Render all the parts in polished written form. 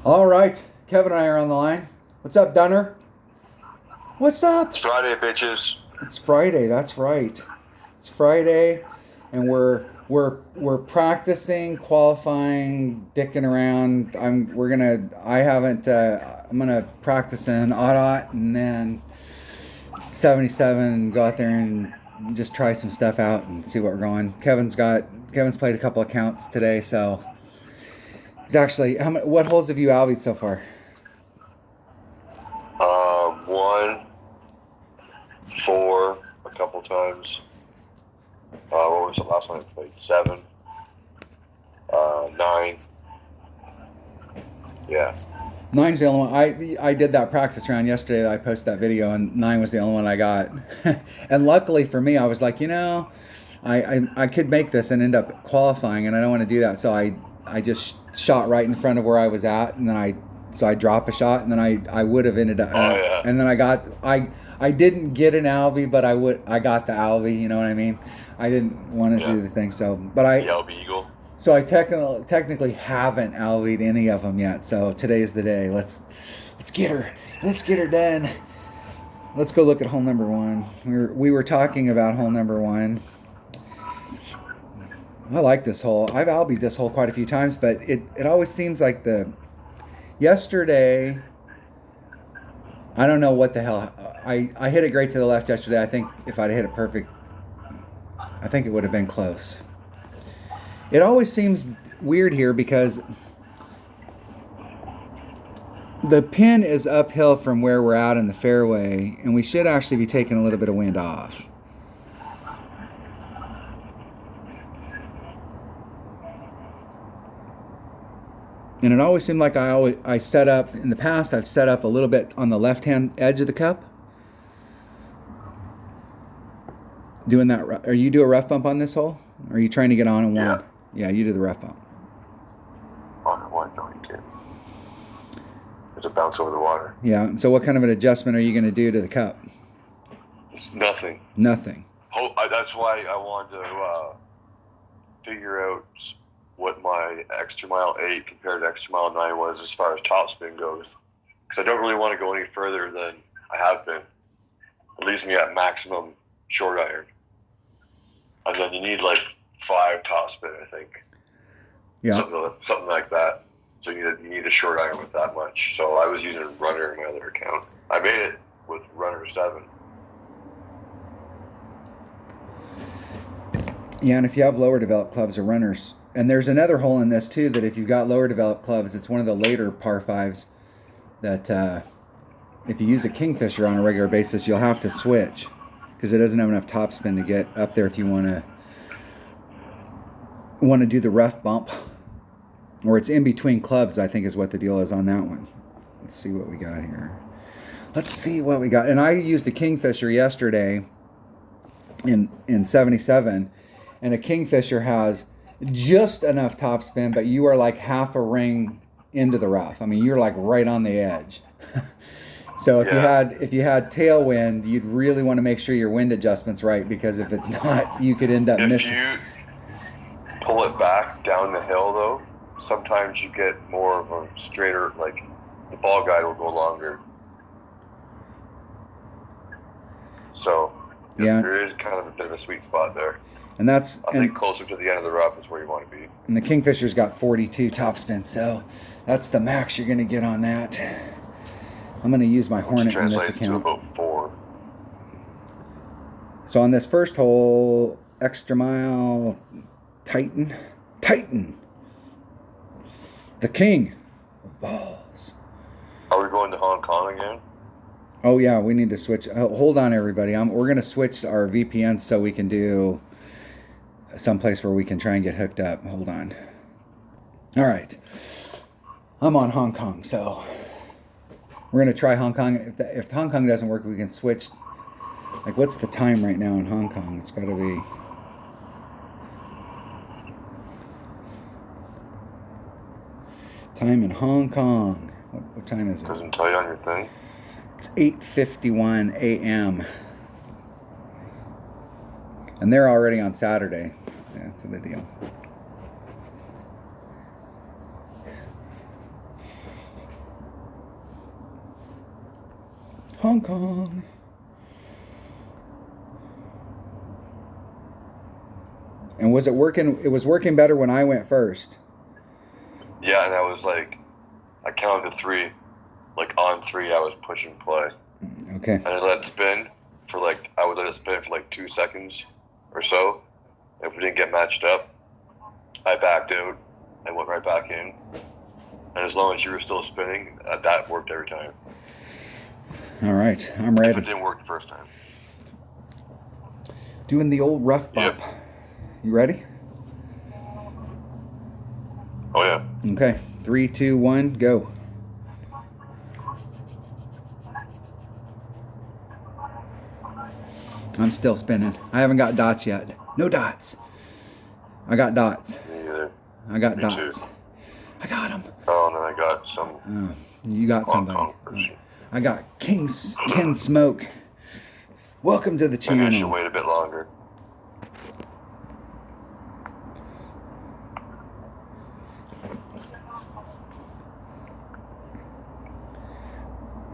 All right, Kevin and I are on the line. What's up, Dunner? What's up? It's Friday, bitches. It's Friday. That's right. It's Friday, and we're practicing, qualifying, dicking around. I'm gonna practice in auto and then 77 and go out there and just try some stuff out and see what we're going. Kevin's played a couple of counts today, so he's actually what holes have you albied so far? One, four, a couple times. What was the last one I played? 7, 9. Yeah. 9's the only one. I did that practice round yesterday that I posted that video, and 9 was the only one I got. And luckily for me, I was like, I could make this and end up qualifying, and I don't want to do that. So I just shot right in front of where I was at, and then I dropped a shot, and then I would have ended up. Yeah. And then I didn't get an Albie, but I got the Albie. You know what I mean? I didn't want to do the thing, so but the Albie Eagle. So I technically haven't albied any of them yet. So today's the day. Let's get her. Let's get her done. Let's go look at hole number 1. We were talking about hole number 1. I like this hole. I've albied this hole quite a few times, but it always seems like yesterday. I don't know what the hell. I hit it great to the left yesterday. I think if I'd hit it perfect, I think it would have been close. It always seems weird here because the pin is uphill from where we're out in the fairway, and we should actually be taking a little bit of wind off. And it always seemed like I set up, in the past, I've set up a little bit on the left-hand edge of the cup. Doing that, you do a rough bump on this hole? Or are you trying to get on and one? Yeah, you do the rough bump. On the one, no, you can't. There's a bounce over the water. Yeah, so what kind of an adjustment are you going to do to the cup? It's nothing. Nothing. That's why I wanted to figure out what my extra mile 8 compared to extra mile 9 was as far as topspin goes. Because I don't really want to go any further than I have been. It leaves me at maximum short iron. And then you need like 5 topspin, I think. Yeah. Something like that. So you need a short iron with that much. So I was using a runner in my other account. I made it with runner 7. Yeah, and if you have lower developed clubs or runners, and there's another hole in this too, that if you've got lower developed clubs, it's one of the later par 5s that if you use a Kingfisher on a regular basis, you'll have to switch because it doesn't have enough topspin to get up there if you want to do the rough bump. Or it's in between clubs, I think is what the deal is on that one. Let's see what we got here. Let's see what we got. And I used the Kingfisher yesterday in 77, and a Kingfisher has just enough topspin, but you are like half a ring into the rough. I mean, you're like right on the edge. So if you had tailwind, you'd really want to make sure your wind adjustment's right, because if it's not, you could end up missing. If you pull it back down the hill, though, sometimes you get more of a straighter, like the ball guide will go longer. So there is kind of a bit of a sweet spot there. And I think closer to the end of the rough is where you want to be. And the Kingfisher's got 42 topspin, so that's the max you're going to get on that. I'm going to use my Hornet in this account. To about 4. So on this first hole, extra mile, Titan, the king of balls. Are we going to Hong Kong again? Oh yeah, we need to switch. Hold on, everybody. We're going to switch our VPNs so we can do someplace where we can try and get hooked up. Hold on. All right. I'm on Hong Kong, so we're going to try Hong Kong. If Hong Kong doesn't work, we can switch. Like, what's the time right now in Hong Kong? It's got to be... Time in Hong Kong. What time is it? Doesn't tell you on your thing. It's 8:51 a.m. And they're already on Saturday. Yeah, that's the deal. Hong Kong. And was it working? It was working better when I went first. Yeah, and I was like, I counted to 3. Like on 3, I was pushing play. Okay. And I let it spin for like, I would let it spin for like 2 seconds or so. If we didn't get matched up, I backed out and went right back in. And as long as you were still spinning, that worked every time. All right, I'm ready. If it didn't work the first time. Doing the old rough bump. Yep. You ready? Oh, yeah. Okay. 3, 2, 1, go. I'm still spinning. I haven't got dots yet. No dots. I got dots. Me either. I got Me dots. too. I got them. Oh, and then I got some. Oh, you got Hong somebody. Kong person. I got Ken Smoke. Welcome to the Maybe I should channel. wait a bit longer.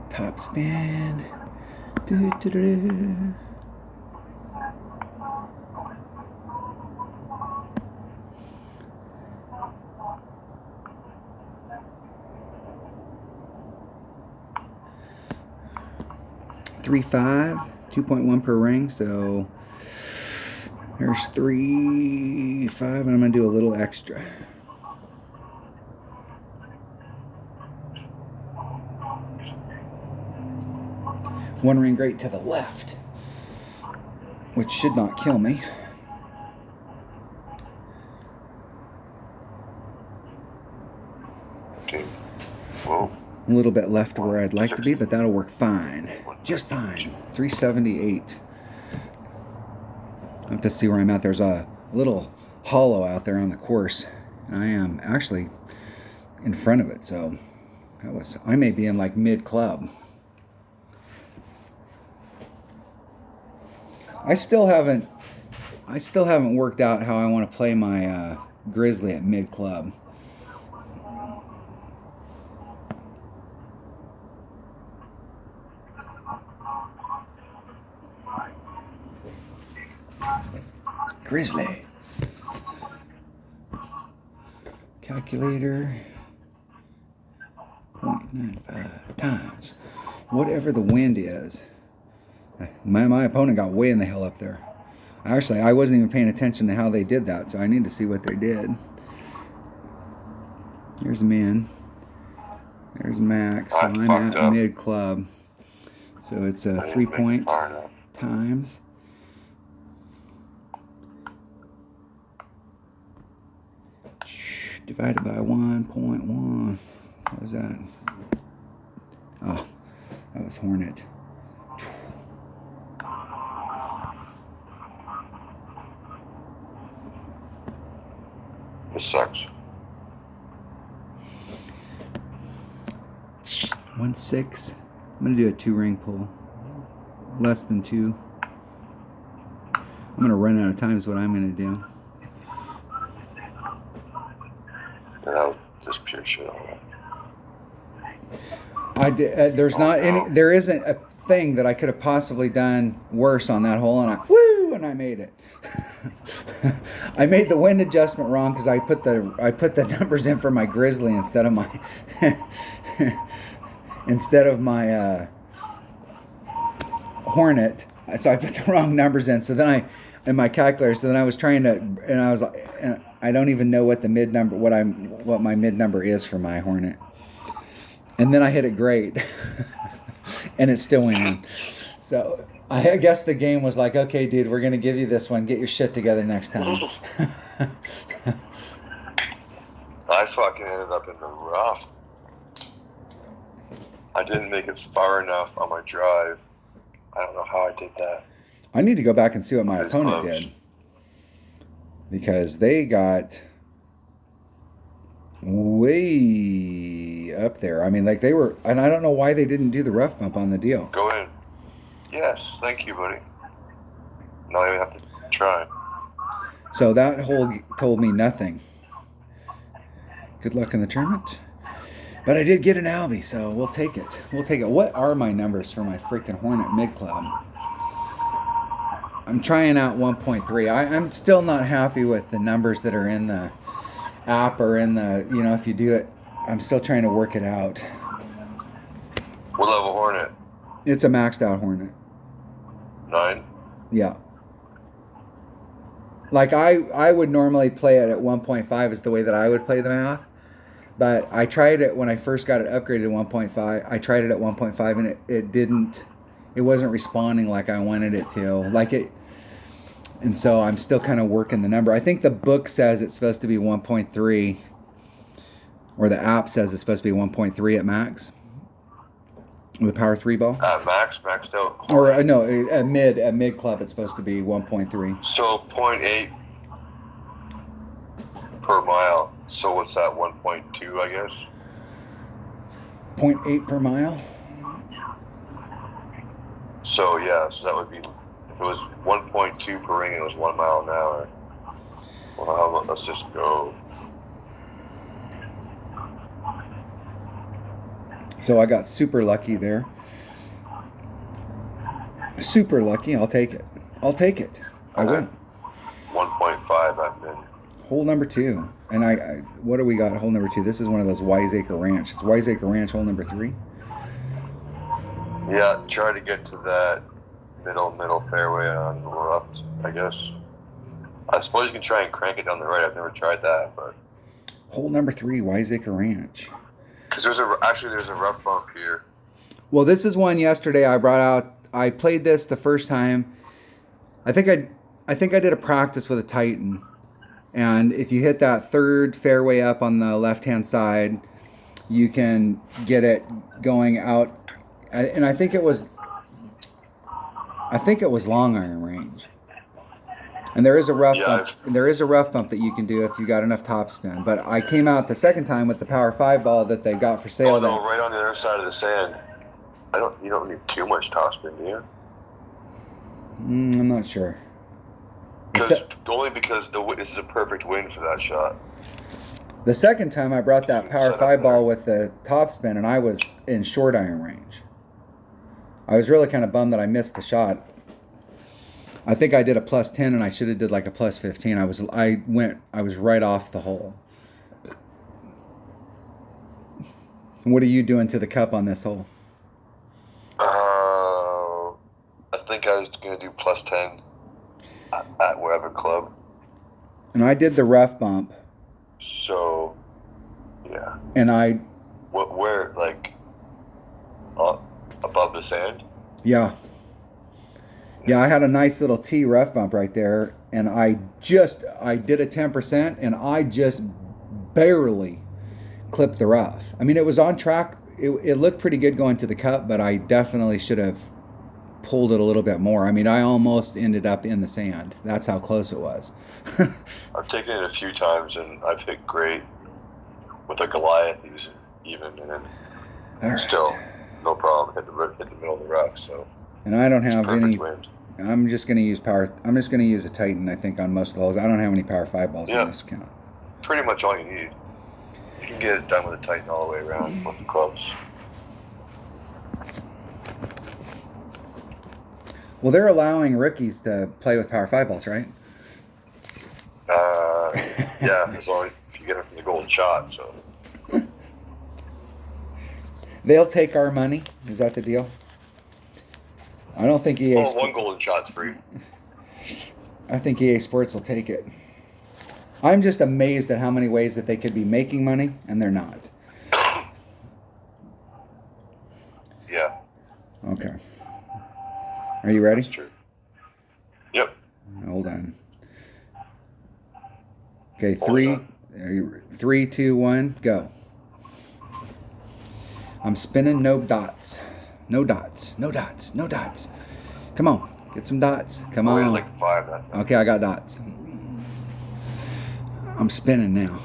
Top spin. Do-do-do. Three, 5, 2.1 per ring, so there's 3, 5, and I'm gonna do a little extra. One ring right to the left, which should not kill me. Okay. Whoa. A little bit left where I'd like to be, but that'll work fine. Just fine. 378. I have to see where I'm at. There's a little hollow out there on the course. And I am actually in front of it, so I may be in like mid-club. I still haven't worked out how I want to play my Grizzly at mid-club. Grizzly. Calculator. 0.95 times whatever the wind is. My opponent got way in the hill up there. Actually, I wasn't even paying attention to how they did that, so I need to see what they did. Here's min. There's max. So I'm at mid club. So it's a 3 point times. Divided by 1.1. What was that? Oh, that was Hornet. This sucks. 1.6. I'm gonna do a 2 ring pull. Less than 2. I'm gonna run out of time is what I'm gonna do. No, just pure shit on that. There isn't a thing that I could have possibly done worse on that hole, and I made it. I made the wind adjustment wrong because I put the numbers in for my Grizzly instead of my Hornet. So I put the wrong numbers in. So then my calculator. So then I was trying to, and I was like, and I don't even know what the mid number, what my mid number is for my Hornet. And then I hit it great, and it still went in. So I guess the game was like, okay, dude, we're gonna give you this one. Get your shit together next time. I fucking ended up in the rough. I didn't make it far enough on my drive. I don't know how I did that. I need to go back and see what my opponent did, because they got way up there. I mean, like they were, and I don't know why they didn't do the rough bump on the deal. Go in. Yes, thank you, buddy. Now you have to try. So that hole told me nothing. Good luck in the tournament. But I did get an Albie, so we'll take it. We'll take it. What are my numbers for my freaking Hornet Mid Club? I'm trying out 1.3. I'm still not happy with the numbers that are in the app or in the, if you do it. I'm still trying to work it out. What level Hornet? It's a maxed out Hornet. 9? Yeah. Like I would normally play it at 1.5 is the way that I would play the math. But I tried it when I first got it upgraded to 1.5. I tried it at 1.5 and it wasn't responding like I wanted it to. And so I'm still kind of working the number. I think the book says it's supposed to be 1.3, or the app says it's supposed to be 1.3 at max with a Power 3 ball. Maxed out. Or no, at mid club it's supposed to be 1.3. So 0.8 per mile. So what's that? 1.2, I guess. 0.8 per mile. So yeah, so that would be, if it was 1.2 per ring, it was 1 mile an hour. Well, let's just go. So I got super lucky there. Super lucky. I'll take it. I will. 1.5 I'm in. Hole number 2. And I what do we got? Hole number 2. This is one of those Wiseacre Ranch. It's Wiseacre Ranch, hole number 3. Yeah, try to get to that middle fairway on the left, I guess. I suppose you can try and crank it down the right. I've never tried that, but. Hole number 3, Wiseacre Ranch. Because there's a rough bump here. Well, this is one yesterday I brought out. I played this the first time. I think I did a practice with a Titan. And if you hit that third fairway up on the left-hand side, you can get it going out. And I think it was long iron range. And there is a rough bump. There is a rough bump that you can do if you got enough topspin. But I came out the second time with the Power 5 ball that they got for sale. Oh no, right on the other side of the sand. You don't need too much topspin, do you? I'm not sure. Only because this is a perfect wind for that shot. The second time I brought that Power 5 ball with the topspin, and I was in short iron range. I was really kind of bummed that I missed the shot. I think I did a plus 10, and I should have did like a plus 15. I was right off the hole. And what are you doing to the cup on this hole? I think I was going to do plus 10 at wherever club. And I did the rough bump. So, yeah. And where, like, above the sand? Yeah. Yeah, I had a nice little T rough bump right there, and I did a 10%, and I just barely clipped the rough. I mean, it was on track. It looked pretty good going to the cup, but I definitely should have pulled it a little bit more. I mean, I almost ended up in the sand. That's how close it was. I've taken it a few times, and I've hit great with a Goliath even, and then still no problem. Hit the middle of the rough, so. And I don't have any. Wind. I'm just going to use a Titan, I think, on most of those. I don't have any Power 5 balls on this account. Pretty much all you need. You can get it done with a Titan all the way around with the clubs. Well, they're allowing rookies to play with Power 5 balls, right? Yeah, as long as you get it from the golden shot. So they'll take our money. Is that the deal? I don't think EA. One golden shot's free. I think EA Sports will take it. I'm just amazed at how many ways that they could be making money and they're not. Yeah. Okay. Are you ready? That's true. Yep. Hold on. Okay, 3, 2, 1, go. I'm spinning, no dots. No dots. Come on, get some dots. Come on. Like 5 that time. Okay, I got dots. I'm spinning now.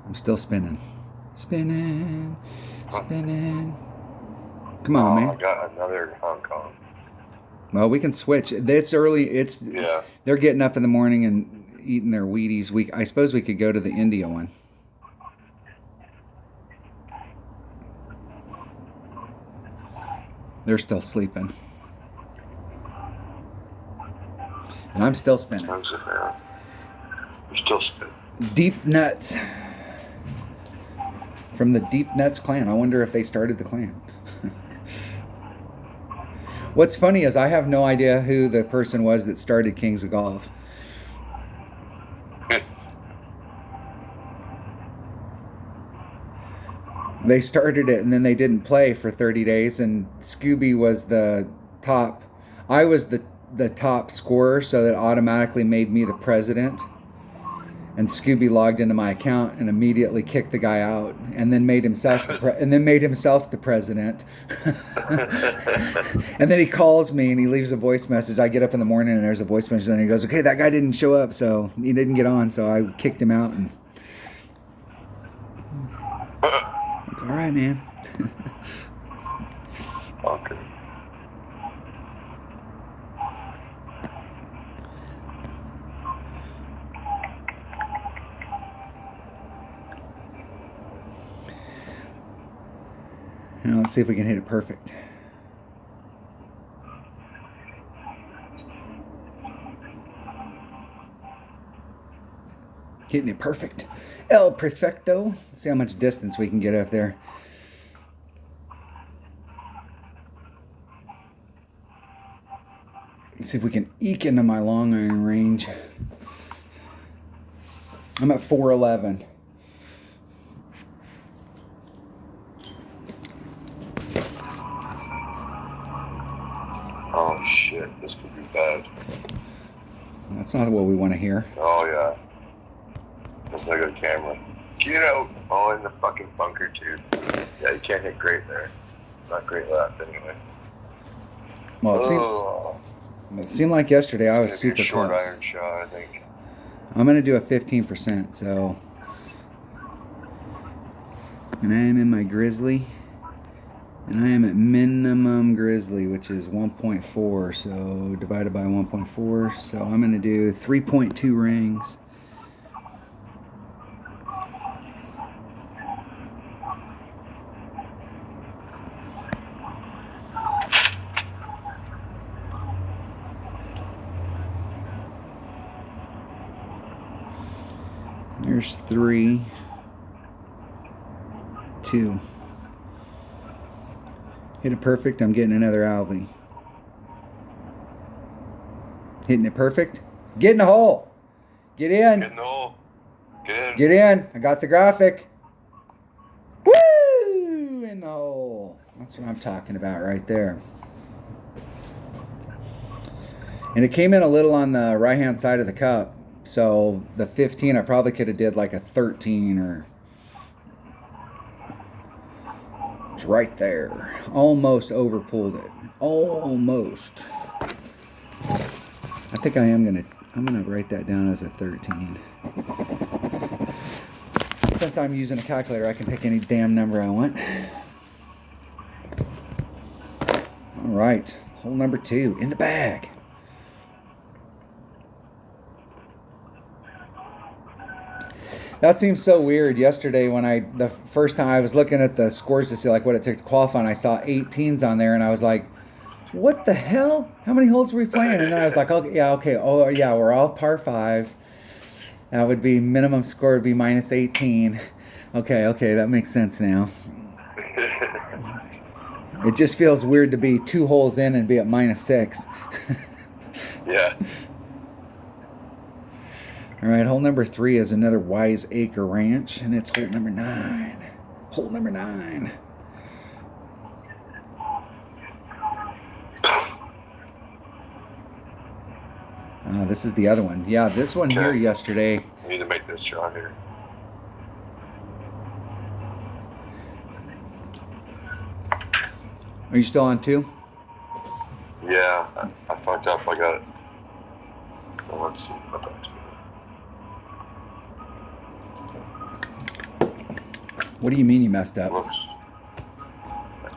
I'm still spinning. Spinning. Come on, man. I got another Hong Kong. Well, we can switch. It's early. They're getting up in the morning and eating their Wheaties. I suppose we could go to the India one. They're still sleeping. And I'm still spinning. You're still spinning. Deep Nuts. From the Deep Nuts clan. I wonder if they started the clan. What's funny is I have no idea who the person was that started Kings of Golf. They started it and then they didn't play for 30 days, and Scooby was the top. I was the top scorer, so that automatically made me the president. And Scooby logged into my account and immediately kicked the guy out, and then made himself the president. And then he calls me and he leaves a voice message. I get up in the morning and there's a voice message, and he goes, "Okay, that guy didn't show up, so he didn't get on." So I kicked him out. And all right, man. Okay. Now let's see if we can hit it perfect. Hitting it perfect. El Perfecto. Let's see how much distance we can get up there. Let's see if we can eke into my long iron range. I'm at 411. Oh shit, this could be bad. That's not what we want to hear. Oh yeah. That's not a good camera. Get out! Oh, in the fucking bunker too. Yeah, you can't hit great there. Not great left anyway. Well, it seemed like yesterday I was super short close. Iron shot, I think. I'm going to do a 15%, so. And I am in my Grizzly. And I am at minimum Grizzly, which is 1.4. So divided by 1.4. So I'm going to do 3.2 rings. There's 3, 2. Hit it perfect. I'm getting another Albie. Hitting it perfect. Get in the hole. Get in. Get in the hole. Get in. Get in. I got the graphic. Woo! In the hole. That's what I'm talking about right there. And it came in a little on the right-hand side of the cup. So the 15, I probably could have did like a 13 or... It's right there. Almost overpulled it. Almost. I think I'm gonna write that down as a 13. Since I'm using a calculator, I can pick any damn number I want. All right, hole number 2 in the bag. That seems so weird. Yesterday when the first time I was looking at the scores to see like what it took to qualify, and I saw 18s on there, and I was like, what the hell? How many holes were we playing? And then I was like, okay, yeah, okay. Oh yeah, we're all par 5s. That would be minimum score would be minus 18. Okay, that makes sense now. It just feels weird to be 2 holes in and be at minus 6. Yeah. All right, hole number 3 is another Wise Acre Ranch, and it's hole number 9. Hole number 9. This is the other one. Yeah, this one here yesterday. I need to make this shot here. Are you still on 2? Yeah, I fucked up. I got it. Well, let's see. What do you mean you messed up? Whoops.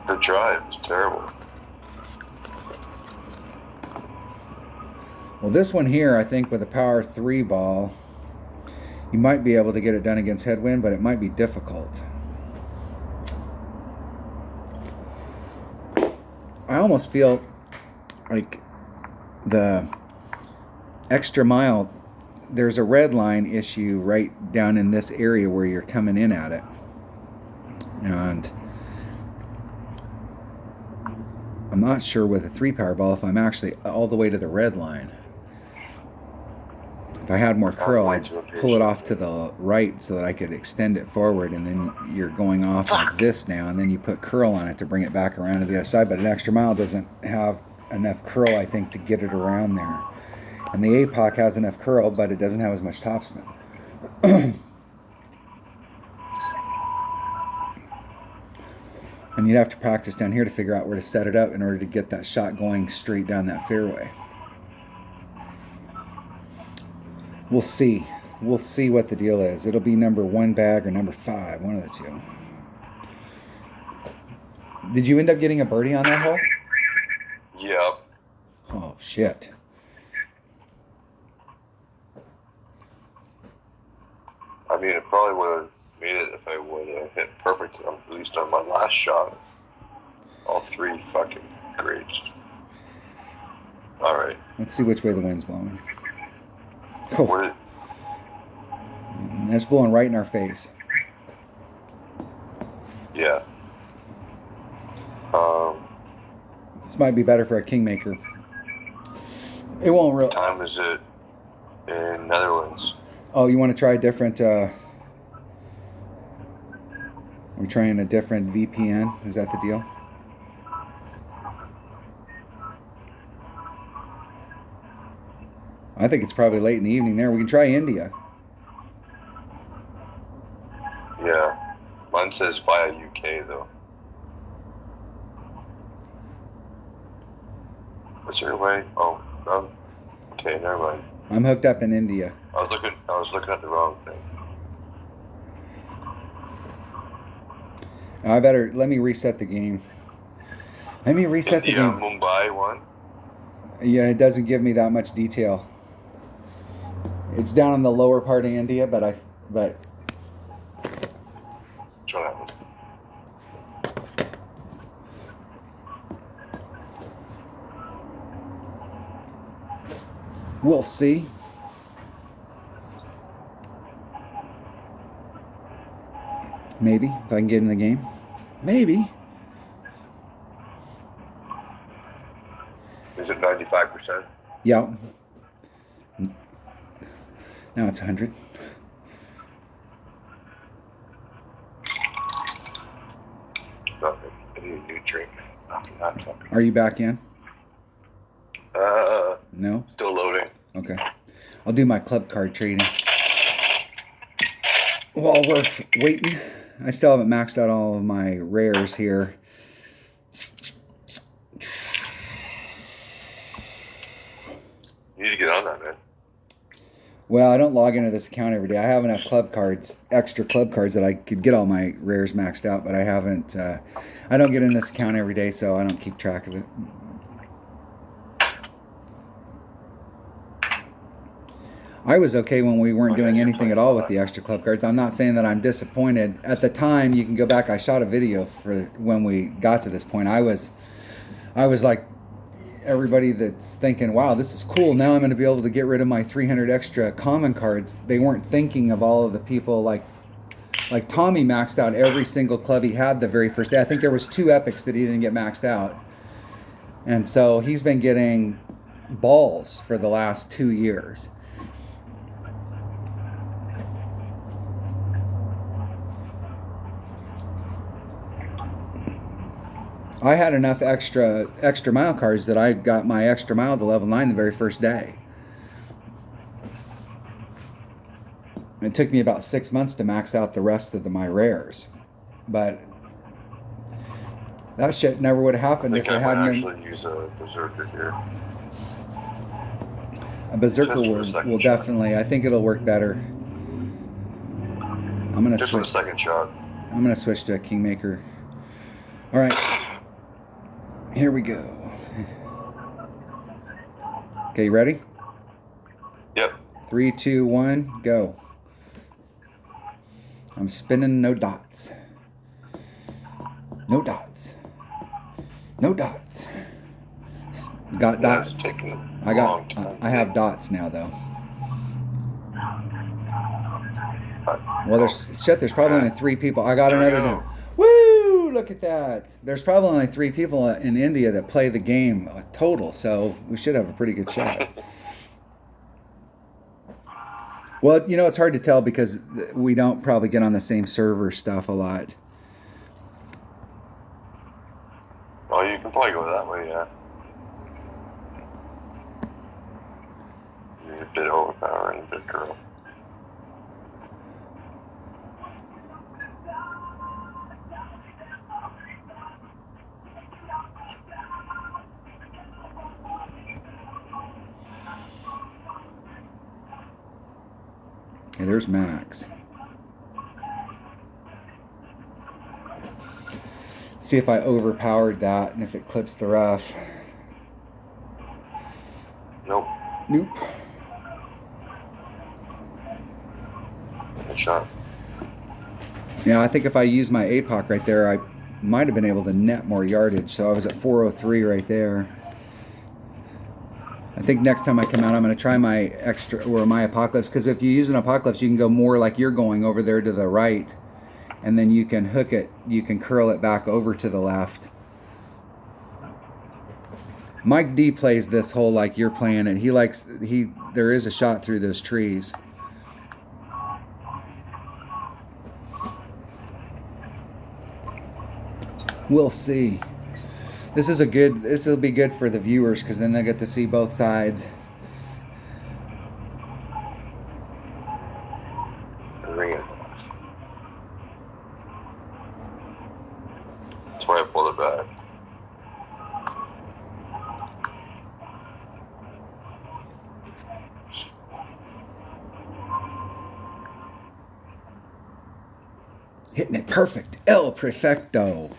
The drive is terrible. Well, this one here, I think with a power 3 ball, you might be able to get it done against headwind, but it might be difficult. I almost feel like the extra mile, there's a red line issue right down in this area where you're coming in at it. And I'm not sure with a 3-power ball if I'm actually all the way to the red line. If I had more curl, I'd pull it off to the right so that I could extend it forward, and then you're going off like this now, and then you put curl on it to bring it back around to the other side. But an extra mile doesn't have enough curl, I think, to get it around there. And the APOC has enough curl, but it doesn't have as much topspin. And you'd have to practice down here to figure out where to set it up in order to get that shot going straight down that fairway. We'll see. We'll see what the deal is. It'll be number 1 bag or number 5, one of the two. Did you end up getting a birdie on that hole? Yep. Oh, shit. I mean, it probably would have made it if I would have hit perfect, at least on my last shot. All 3 fucking grapes. All right. Let's see which way the wind's blowing. Oh. It's blowing right in our face. Yeah. This might be better for a kingmaker. It won't really. What time is it in Netherlands? Oh, you want to try a different? I'm trying a different VPN. Is that the deal? I think it's probably late in the evening there. We can try India. Yeah. Mine says via UK, though. Is there a way? Oh, okay, never mind. I'm hooked up in India. I was looking at the wrong thing. Let me reset the game. Let me reset the game. Mumbai one? Yeah, it doesn't give me that much detail. It's down in the lower part of India, but we'll see. Maybe if I can get in the game. Maybe. Is it 95%? Yeah. Now it's 100. Nothing. I need a new drink. Are you back in? No? Still loading. Okay. I'll do my club card trading. While we're waiting, I still haven't maxed out all of my rares here. You need to get on that, man. Well, I don't log into this account every day. I have enough club cards, extra club cards, that I could get all my rares maxed out, but I haven't. I don't get in this account every day, so I don't keep track of it. I was okay when we weren't doing anything at all with the extra club cards. I'm not saying that I'm disappointed. At the time, you can go back, I shot a video for when we got to this point. I was like everybody that's thinking, wow, this is cool. Now I'm going to be able to get rid of my 300 extra common cards. They weren't thinking of all of the people like Tommy maxed out every single club he had the very first day. I think there was 2 epics that he didn't get maxed out. And so he's been getting balls for the last 2 years. I had enough extra mile cards that I got my extra mile to level 9 the very first day. It took me about 6 months to max out the rest of my rares, but that shit never would have happened if it hadn't been. I might actually use a berserker here. A berserker will definitely. I think it'll work better. I'm gonna just switch. For the second shot. I'm gonna switch to a kingmaker. All right. Here we go. Okay, you ready? Yep. 3, 2, 1, go. I'm spinning, no dots. No dots. No dots. Got Yeah, it's dots. taking a I long got. time. I have dots now though. Well, there's probably only 3 people. I got There we another go. down. Woo! Look at that. There's probably only 3 people in India that play the game total, so we should have a pretty good shot. Well, it's hard to tell because we don't probably get on the same server stuff a lot. Well, you can probably go that way, yeah. You're a bit overpowering, big girl. Okay, there's Max. See if I overpowered that and if it clips the rough. Nope. Nope. Good shot. Yeah, I think if I used my APOC right there, I might have been able to net more yardage. So I was at 403 right there. I think next time I come out, I'm going to try my extra or my Apocalypse, because if you use an Apocalypse, you can go more like you're going over there to the right, and then you can hook it, you can curl it back over to the left. Mike D plays this hole like you're playing it. There is a shot through those trees. We'll see. This will be good for the viewers because then they get to see both sides. Ring it. That's why I pulled it back. Hitting it perfect. El Perfecto.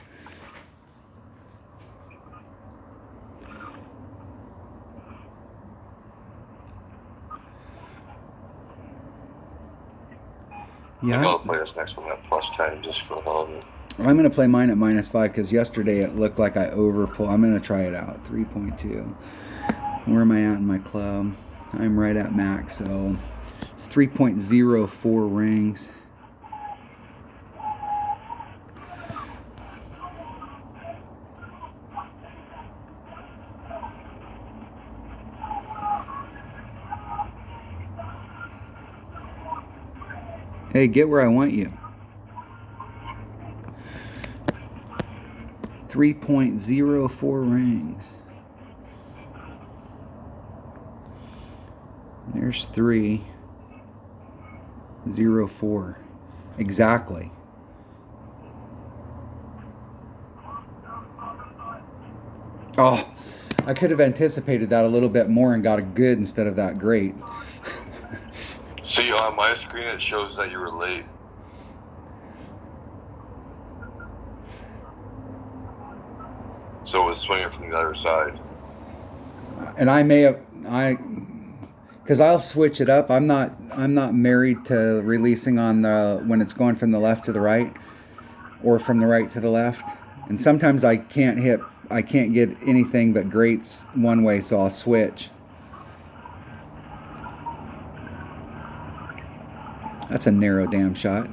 Yeah. I'll play this next one at +10 just for the hell of it. I'm going to play mine at -5 because yesterday it looked like I overpulled. I'm going to try it out. 3.2. Where am I at in my club? I'm right at max, so it's 3.04 rings. Hey, get where I want you. 3.04 rings. There's 3.04. Exactly. Oh, I could have anticipated that a little bit more and got a good instead of that great. See, on my screen it shows that you were late. So it was swinging from the other side. And I may have, because I'll switch it up. I'm not married to releasing on when it's going from the left to the right, or from the right to the left. And sometimes I can't get anything but greats one way, so I'll switch. That's a narrow damn shot.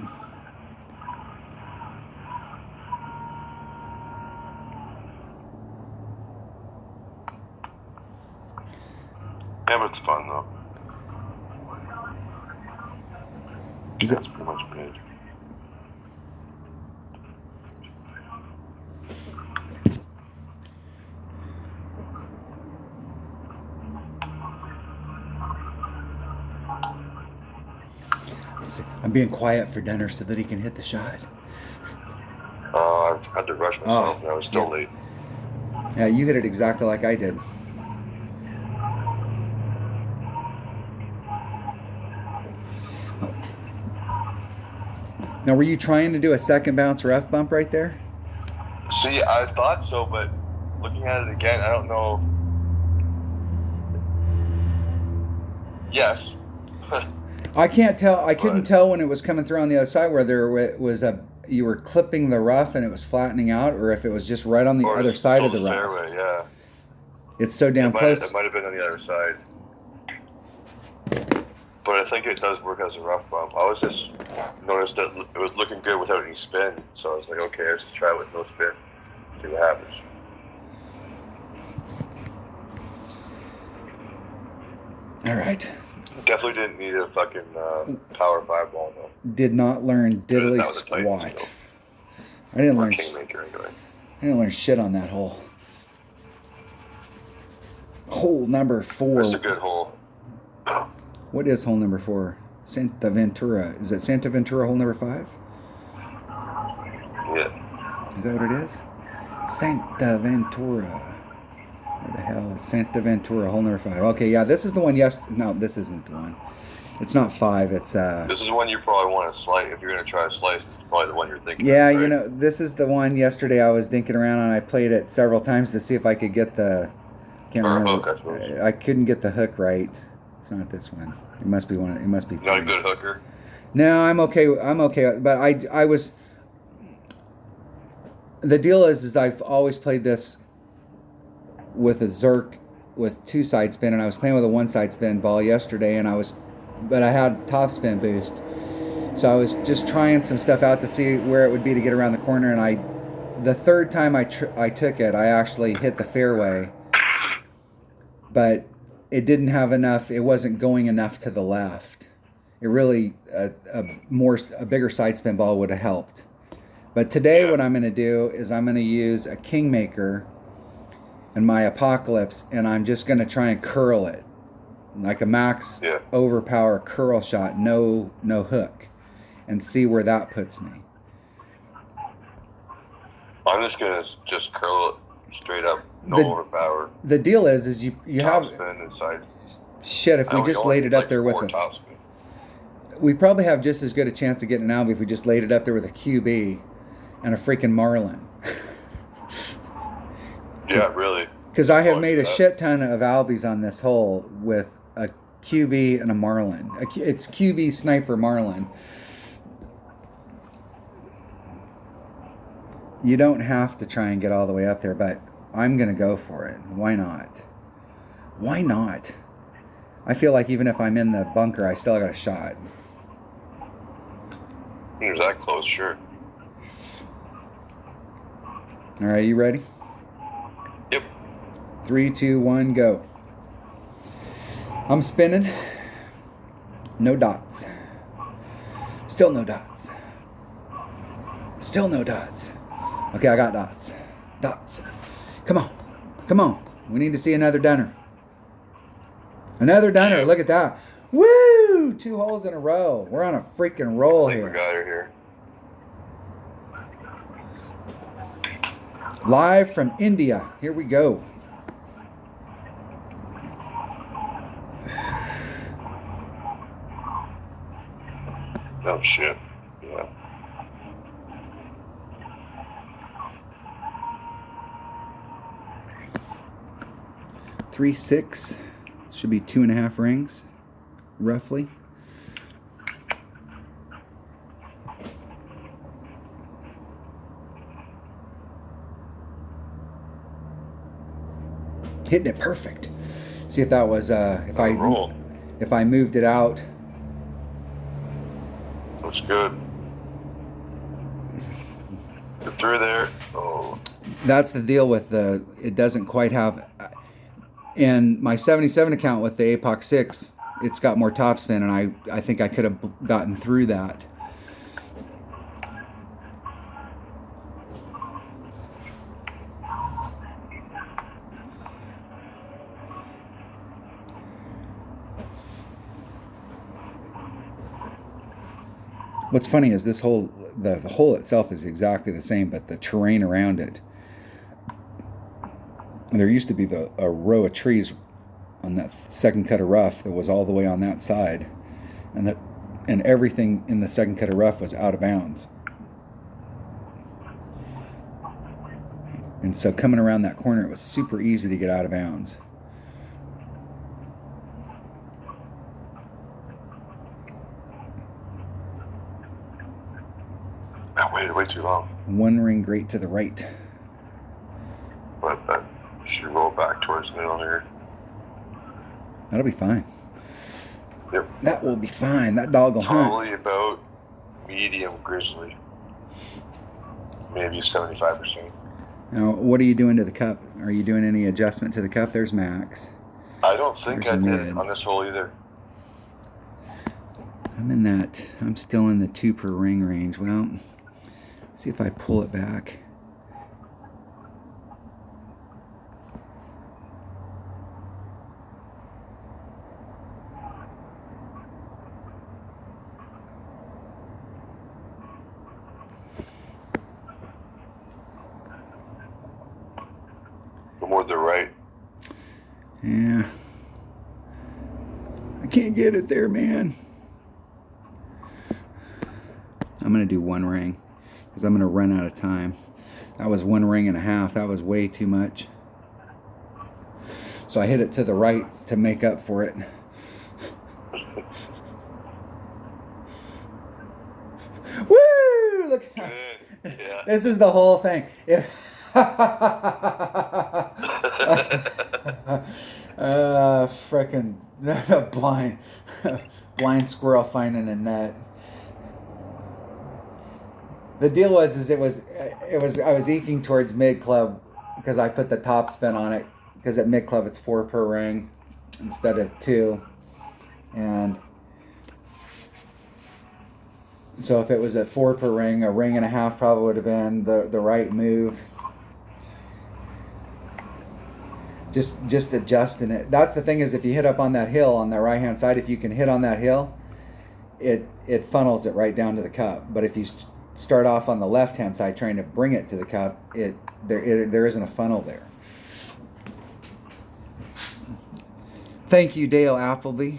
Yeah, but it's fun though. That's pretty much made. I'm being quiet for dinner so that he can hit the shot. I've had to rush myself and I was still late. Yeah, you hit it exactly like I did. Now, were you trying to do a second bounce rough bump right there? See, I thought so, but looking at it again, I don't know. Yes. I can't tell. I couldn't tell when it was coming through on the other side whether it was you were clipping the rough and it was flattening out, or if it was just right on the other side of the rough. Fairway, yeah. It's so damn close. It might have been on the other side. But I think it does work as a rough bump. I was just noticed that it was looking good without any spin. So I was like, okay, let's just try it with no spin. See what happens. All right. Definitely didn't need a fucking power 5 ball though. Did not learn diddly squat. I didn't learn. Kingmaker anyway. I didn't learn shit on that hole. Hole number 4. That's a good hole. What is hole number 4? Santa Ventura. Is it Santa Ventura hole number 5? Yeah. Is that what it is? Santa Ventura. Where the hell is Santa Ventura hole number 5? Okay, yeah, this is the one. Yes, no, this isn't the one. It's not 5. It's This is the one you probably want to slice. If you're gonna try to slice, it's probably the one you're thinking. Yeah, of, right? you know, this is the one. Yesterday I was dinking around and I played it several times to see if I could get the. Can't remember. Hook, I couldn't get the hook right. It's not this one. It must be one. It must be. Not a good hooker. No, I'm okay. I'm okay. But I was. The deal is I've always played this with a Zerk with 2 side spin, and I was playing with a 1 side spin ball yesterday, and but I had top spin boost, so I was just trying some stuff out to see where it would be to get around the corner, and the third time I took it, I actually hit the fairway, but it didn't have enough. It wasn't going enough to the left. It really a bigger side spin ball would have helped. But today, what I'm going to do is I'm going to use a Kingmaker and my Apocalypse, and I'm just going to try and curl it like a max overpower curl shot, no hook, and see where that puts me. I'm just gonna curl it straight up, no overpower. The deal is you top have spin inside. Shit. If we just laid it up there with top spin. We probably have just as good a chance of getting out if we just laid it up there with a QB and a freaking Marlin. Yeah, really. Because I have made a shit ton of Albies on this hole with a QB and a Marlin. It's QB Sniper Marlin. You don't have to try and get all the way up there, but I'm going to go for it. Why not? Why not? I feel like even if I'm in the bunker, I still got a shot. You're that close, sure. All right, you ready? Yep. 3, 2, 1, go. I'm spinning. No dots. Still no dots. Still no dots. Okay, I got dots. Dots. Come on. Come on. We need to see another dunner. Another dunner. Look at that. Woo! 2 holes in a row. We're on a freaking roll here. We got her here. Live from India. Here we go. Oh shit. Yeah. Three, 6. Should be 2.5 rings, roughly. Hitting it perfect. See if that was if I moved it out. Looks good. Get through there. Oh. That's the deal with it doesn't quite have. In my 77 account with the APOC 6, it's got more topspin, and I think I could have gotten through that. What's funny is the hole itself is exactly the same, but the terrain around it. There used to be a row of trees on that second cut of rough that was all the way on that side, and everything in the second cut of rough was out of bounds. And so coming around that corner, it was super easy to get out of bounds. I waited way too long. 1 ring great to the right. But Should roll back towards the middle here. That'll be fine. Yep. That will be fine. That dog will hunt. Probably about medium grizzly. Maybe 75%. Now, what are you doing to the cup? Are you doing any adjustment to the cup? There's Max. I don't think There's I did mid. on this hole either. I'm still in the 2 per ring range. Well, see if I pull it back. The more to the right. Yeah. I can't get it there, man. I'm going to do 1 ring because I'm going to run out of time. That was 1 ring and a half. That was way too much. So I hit it to the right to make up for it. Woo! Look. Yeah. This is the whole thing. Frickin' blind squirrel finding a nut. The deal was I was eking towards mid club because I put the top spin on it because at mid club it's 4 per ring instead of 2, and so if it was at 4 per ring, a ring and a half probably would have been the right move. Just adjusting it. That's the thing, is if you hit up on that hill on the right hand side, if you can hit on that hill, it funnels it right down to the cup. But if you start off on the left hand side trying to bring it to the cup, there isn't a funnel there. Thank you, Dale Appleby.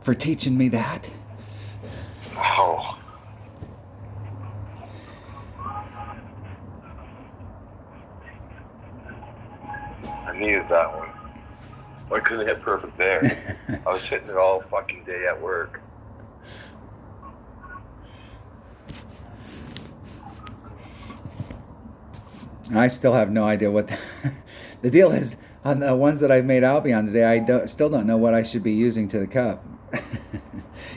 For teaching me that. Oh. I needed that one. I couldn't hit perfect there. I was hitting it all fucking day at work. I still have no idea what the deal is on the ones that I've made Albion today. I still don't know what I should be using to the cup.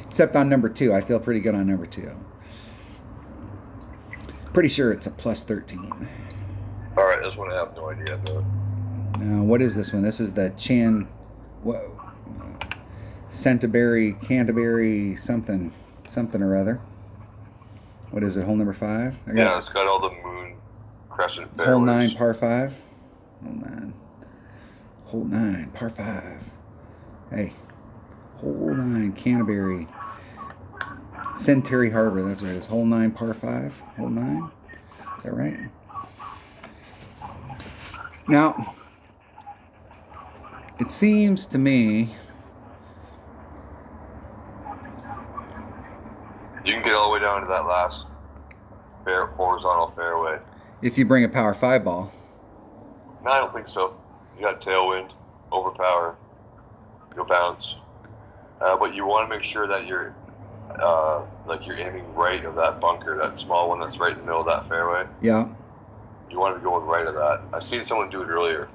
Except on number 2. I feel pretty good on number 2. Pretty sure it's a plus 13. All right, this one I have no idea about. What is this one? This is the Canterbury something or other. What is it? Hole number 5? Yeah, it's got all the moon crescent fairways. Hole 9, par 5. Hole 9, par 5. Hey, hole 9, Canterbury, Centauri Harbor. That's what it is. Hole 9, par 5. Hole 9. Is that right? Now, it seems to me you can get all the way down to that last horizontal fairway. If you bring a power 5 ball. No, I don't think so. You got tailwind, overpower, you'll bounce. But you want to make sure that you're aiming right of that bunker, that small one that's right in the middle of that fairway. Yeah. You want to be going right of that. I've seen someone do it earlier.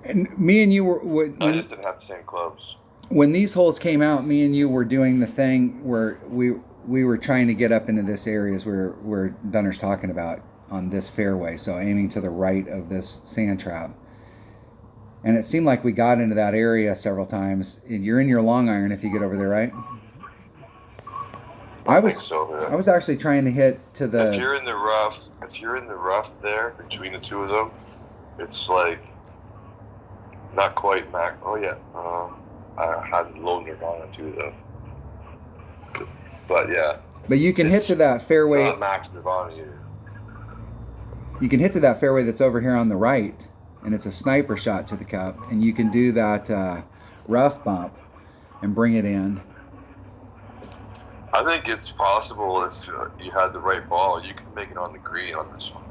And me and you were... I just didn't have the same clubs. When these holes came out, me and you were doing the thing where we were trying to get up into this areas where Dunner's talking about on this fairway, so aiming to the right of this sand trap. And it seemed like we got into that area several times. You're in your long iron if you get over there, right? I think so, yeah. I was actually trying to hit to the... If you're in the rough there, between the two of them, it's like not quite max. Oh yeah, I had low Nirvana too though. But yeah. But you can hit to that fairway. Not max Nirvana either. You can hit to that fairway that's over here on the right, and it's a sniper shot to the cup, and you can do that rough bump and bring it in. I think it's possible if you had the right ball, you can make it on the green on this one.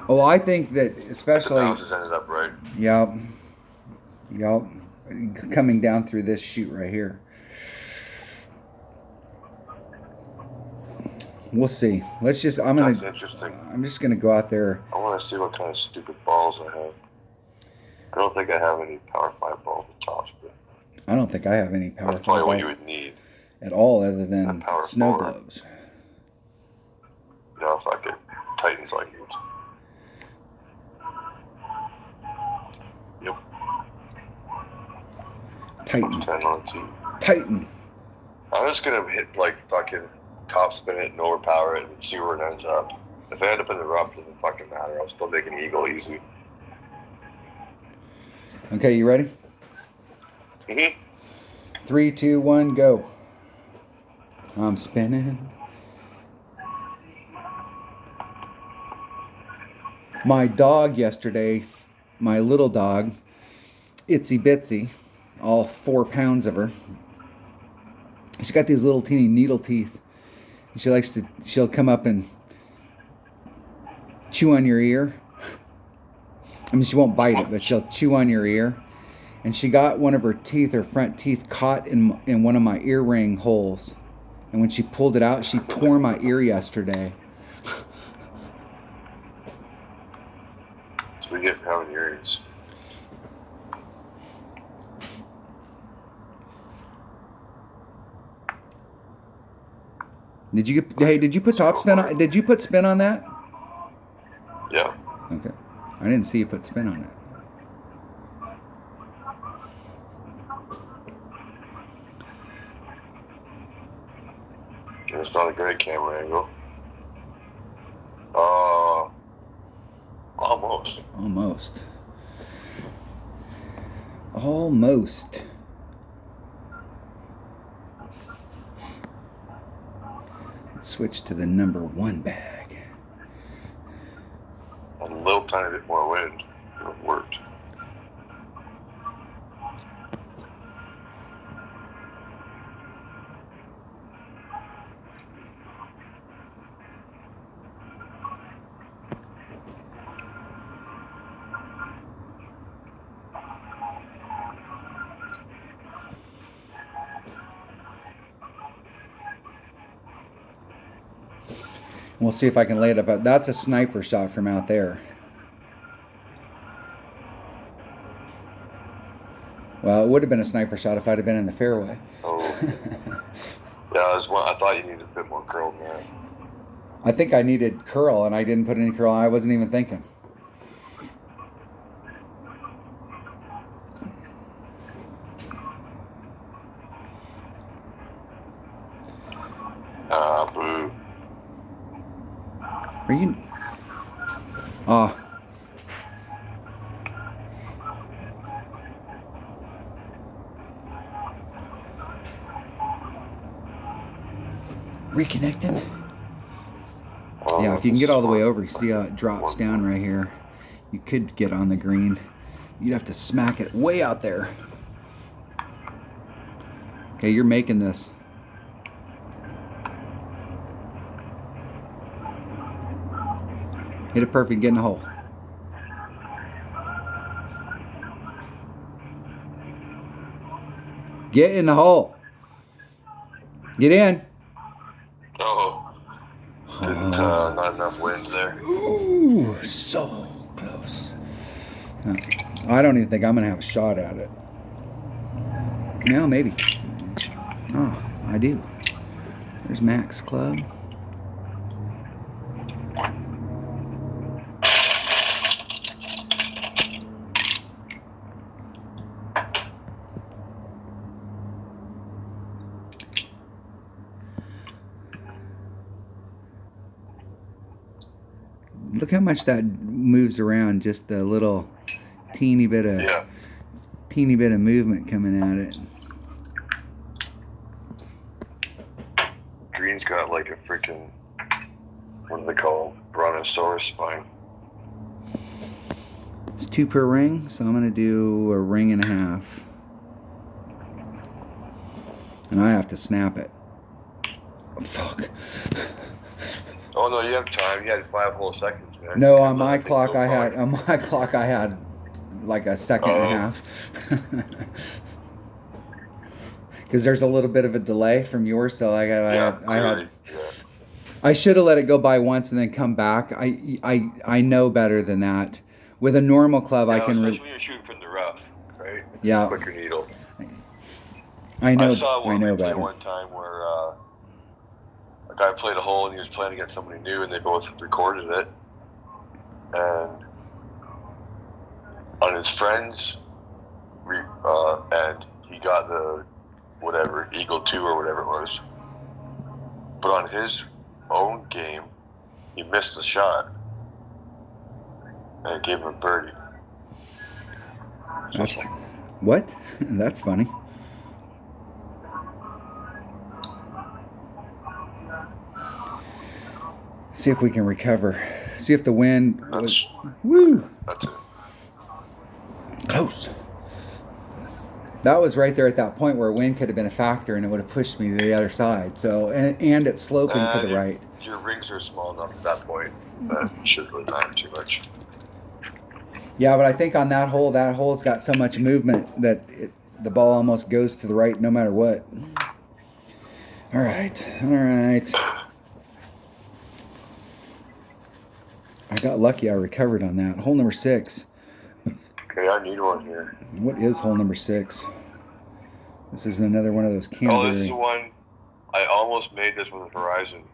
Oh, I think that especially... The bounces ended up right. Yep. Coming down through this chute right here. We'll see. Let's just. That's interesting. I'm just gonna go out there. I want to see what kind of stupid balls I have. I don't think I have any Power 5 balls at Tops, but I don't think I have any Power 5 that's probably what you balls would need. at all, other than Power snow 4. globes. You know, if I could Titans like it. Yep. Titan. 10 on 2. Titan. I'm just gonna hit like fucking top spin it and overpower it and see where it ends up. If I end up in the rough, it doesn't fucking matter. I'll still make an eagle easy. Okay, you ready? 3, 2, 1, go. I'm spinning. My dog yesterday, my little dog, Itsy Bitsy, all 4 pounds of her. She's got these little teeny needle teeth. She'll come up and chew on your ear. I mean, she won't bite it, but she'll chew on your ear. And she got one of her teeth, her front teeth, caught in one of my earring holes. And when she pulled it out, she tore my ear yesterday. So we get for having earrings. Did you put top spin on? Did you put spin on that? Yeah. Okay. I didn't see you put spin on it. It's not a great camera angle. Almost. Almost. Let's switch to the number 1 bag. A little tiny bit more wind. It worked. We'll see if I can lay it up. That's a sniper shot from out there. Well, it would have been a sniper shot if I'd have been in the fairway. Oh. Yeah, I thought you needed a bit more curl than that. I think I needed curl, and I didn't put any curl. I wasn't even thinking. Boo. Are you? Oh. Reconnecting? Yeah, if you can get all the way over, you see how it drops down right here. You could get on the green. You'd have to smack it way out there. Okay, you're making this. Hit it perfect, get in the hole. Get in the hole. Get in. Not enough wind there. Ooh, so close. I don't even think I'm gonna have a shot at it. No, maybe. Oh, I do. There's Max Club. Look how much that moves around, just a little teeny bit of movement coming at it. Green's got like a freaking, what do they call them? Brontosaurus spine. It's 2 per ring, so I'm gonna do a ring and a half. And I have to snap it. Oh, fuck. Oh no, you have time. You had 5 whole seconds, man. No, on my clock I had like a second and a half. Because there's a little bit of a delay from yours, so I had I should have let it go by once and then come back. I know better than that. With a normal club, I can. Especially when you're shooting from the rough, right? Yeah. Quicker needle. I know. I saw one replay better. one time where a guy played a hole and he was playing against somebody new, and they both recorded it. And on his friend's, and he got the whatever Eagle 2 or whatever it was. But on his own game, he missed the shot, and it gave him a birdie. So That's, what? That's funny. See if we can recover. See if the wind was. Woo! That's it. Close. That was right there at that point where wind could have been a factor and it would have pushed me to the other side. So and it's sloping to the right. Your rings are small enough at that point that it shouldn't really matter too much. Yeah, but I think on that hole's got so much movement that the ball almost goes to the right no matter what. All right. I got lucky. I recovered on that. Hole number 6. Okay, I need one here. What is hole number 6? This is another one of those Canterbury. Oh, this is the one. I almost made this with a Horizon.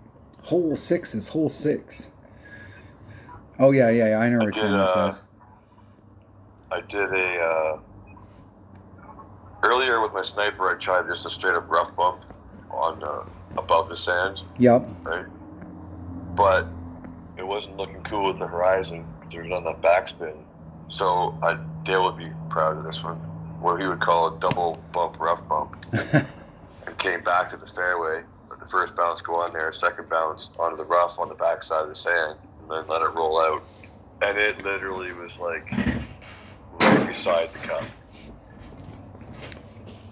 Hole 6 is hole 6. Oh, yeah. I know what this says. I did earlier with my sniper, I tried just a straight up rough bump on above the sand. Yep. Right? But it wasn't looking cool with the Horizon because it was on that backspin. So Dale would be proud of this one, where he would call a double bump rough bump, and came back to the fairway. Let the first bounce go on there, second bounce onto the rough on the backside of the sand, and then let it roll out. And it literally was like right beside the cup.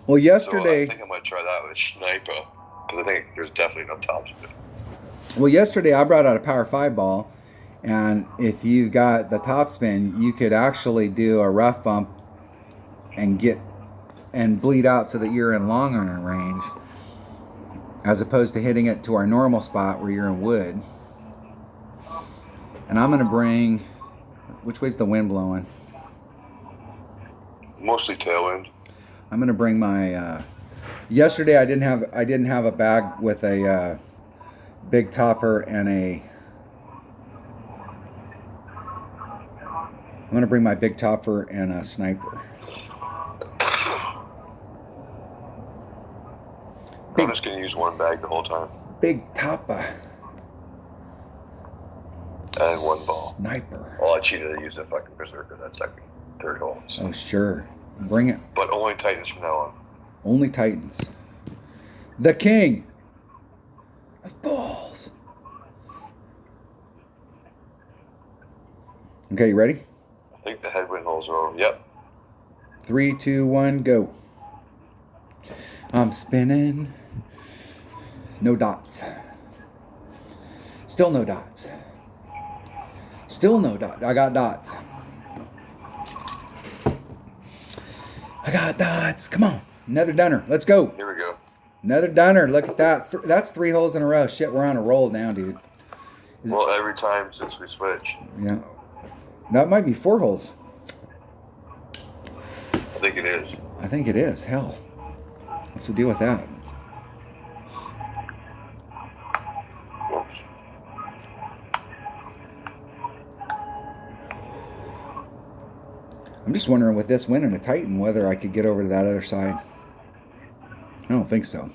Well, yesterday. So I think I might try that with sniper because I think there's definitely no tops of it. Well, yesterday I brought out a Power 5 ball. And if you got the topspin, you could actually do a rough bump and bleed out so that you're in long iron range, as opposed to hitting it to our normal spot where you're in wood. And I'm going to bring, which way's the wind blowing? Mostly tailwind. I'm going to bring my. Yesterday I didn't have a bag with a big topper and a. I'm going to bring my big topper and a sniper. I'm just going to use one bag the whole time. Big topper. And one ball. Sniper. Oh, I cheated. I used a fucking berserker that second, third hole. So. Oh, sure. Bring it. But only Titans from now on. Only Titans. The king of balls. Okay, you ready? I think the headwind holes are over. Yep. 3, 2, 1, go. I'm spinning. No dots. Still no dots. Still no dots. I got dots. I got dots. Come on. Another dunner. Let's go. Here we go. Another dunner. Look at that. That's 3 holes in a row. Shit, we're on a roll now, dude. Well, every time since we switched. Yeah. That might be 4 holes. I think it is. I think it is. Hell. What's the deal with that? Whoops. I'm just wondering with this wind and a Titan whether I could get over to that other side. I don't think so.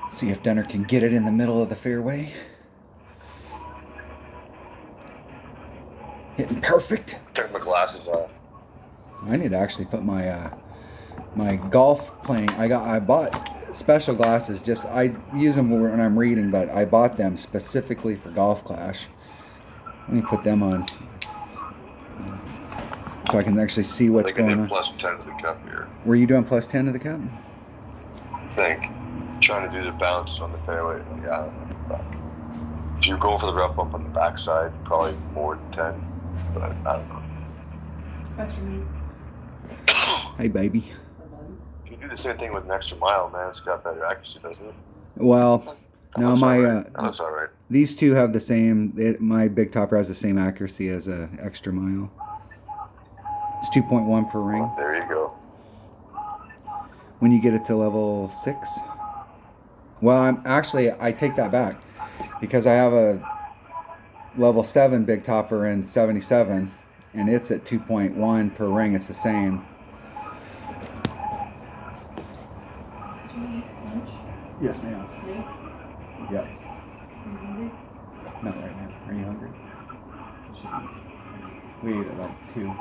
See if Dunner can get it in the middle of the fairway. Hitting perfect. Took my glasses off. I need to actually put my my golf playing. I bought special glasses. I use them when I'm reading, but I bought them specifically for Golf Clash. Let me put them on so I can actually see what's going on. +10 to the cup here. Were you doing +10 to the cup? think. Trying to do the bounce on the fairway. Yeah. If you're going for the rough bump on the backside, probably more than 10. But I don't know. Hey, baby. You can do the same thing with an extra mile, man. It's got better accuracy, doesn't it? Well, no, That's all right. These two have the same. My big topper has the same accuracy as a extra mile. It's 2.1 per ring. Well, there you go. When you get it to level 6. Well, I take that back because I have a level 7 big topper in 77, and it's at 2.1 per ring. It's the same. Do you eat lunch? Yes, ma'am. Yeah? Yep. Are you hungry? Not right now. Are you hungry? We ate at like 2.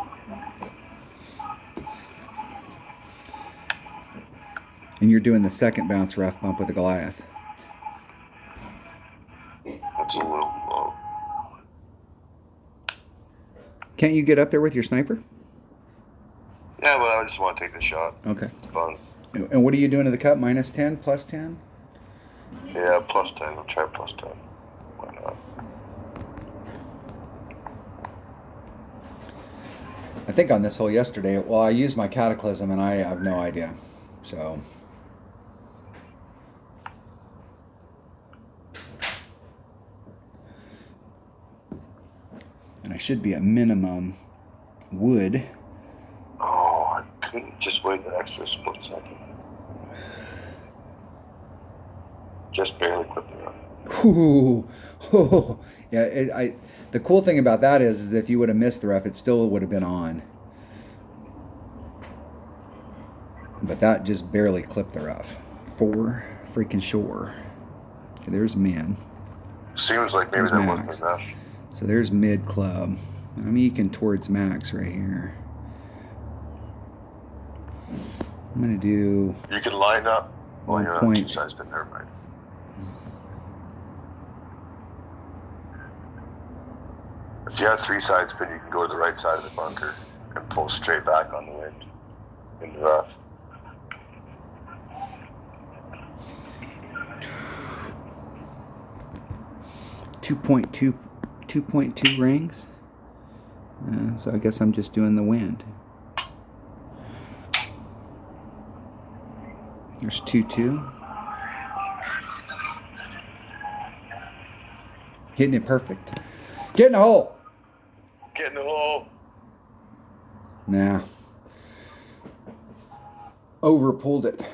And you're doing the second bounce rough bump with a Goliath. That's a little low. Can't you get up there with your sniper? Yeah, but I just want to take the shot. Okay. It's fun. And what are you doing to the cup? Minus 10? Plus 10? Yeah, plus 10. I'll try plus 10. Why not? I think on this hole yesterday, well, I used my Cataclysm and I have no idea. So... And I should be at minimum wood. Oh, I couldn't just wait an extra split second. Just barely clipped it up. Ooh. Oh. Yeah, the cool thing about that is that if you would have missed the rough, it still would have been on. But that just barely clipped the rough. For freaking sure. Okay, there's min. Seems like maybe There's there max. wasn't enough. So there's mid club. I'm eking towards max right here. I'm gonna do. You can line up. Well, you're on 2 sides, but never mind. If you have 3 side spin, you can go to the right side of the bunker and pull straight back on the wind in the rough. .2 rings. So I guess I'm just doing the wind. There's 2.2. Hitting it perfect. Get in the hole. Get in the hole. Nah. Over pulled it.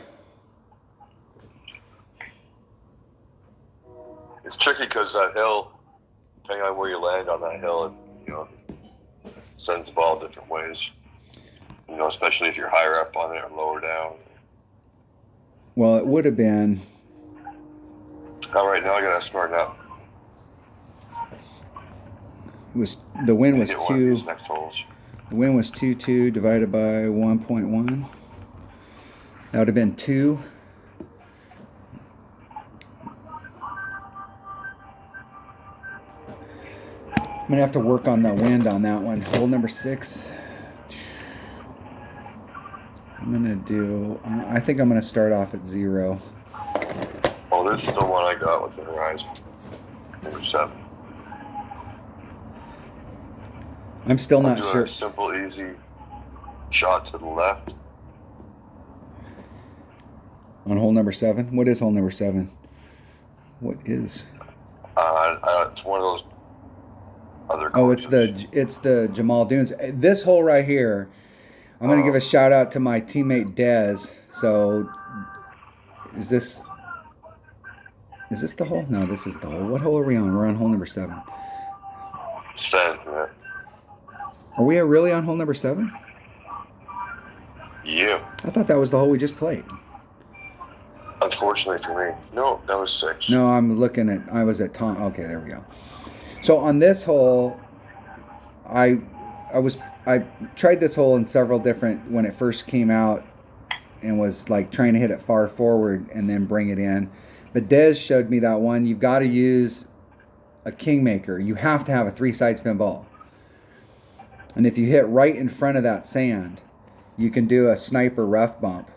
It's tricky because that hill, depending on where you land on that hill, it, sends the ball different ways. Especially if you're higher up on it or lower down. Well, it would have been. All right, now I gotta smarten up. The wind was Hit one of 2. these next holes. The wind was 2.2 divided by 1.1. That would have been 2. I'm gonna have to work on the wind on that one. Hole number 6. I'm gonna do. I think I'm gonna start off at 0. Oh, this is the one I got with the horizon. Number 7. I'm still I'll not do sure. A simple, easy shot to the left. On hole number 7. What is hole number 7? What is? It's one of those other. Oh, it's the Jamal Dunes. This hole right here. I'm gonna give a shout out to my teammate Dez. So, is this the hole? No, this is the hole. What hole are we on? We're on hole number 7. Stand for it. Are we really on hole number 7? Yeah. I thought that was the hole we just played. Unfortunately for me. No, that was 6. No, I'm looking at. I was at Tom. Okay, there we go. So on this hole, I tried this hole in several different when it first came out, and was like trying to hit it far forward and then bring it in. But Dez showed me that one. You've got to use a Kingmaker. You have to have a 3 side spin ball. And if you hit right in front of that sand, you can do a sniper rough bump.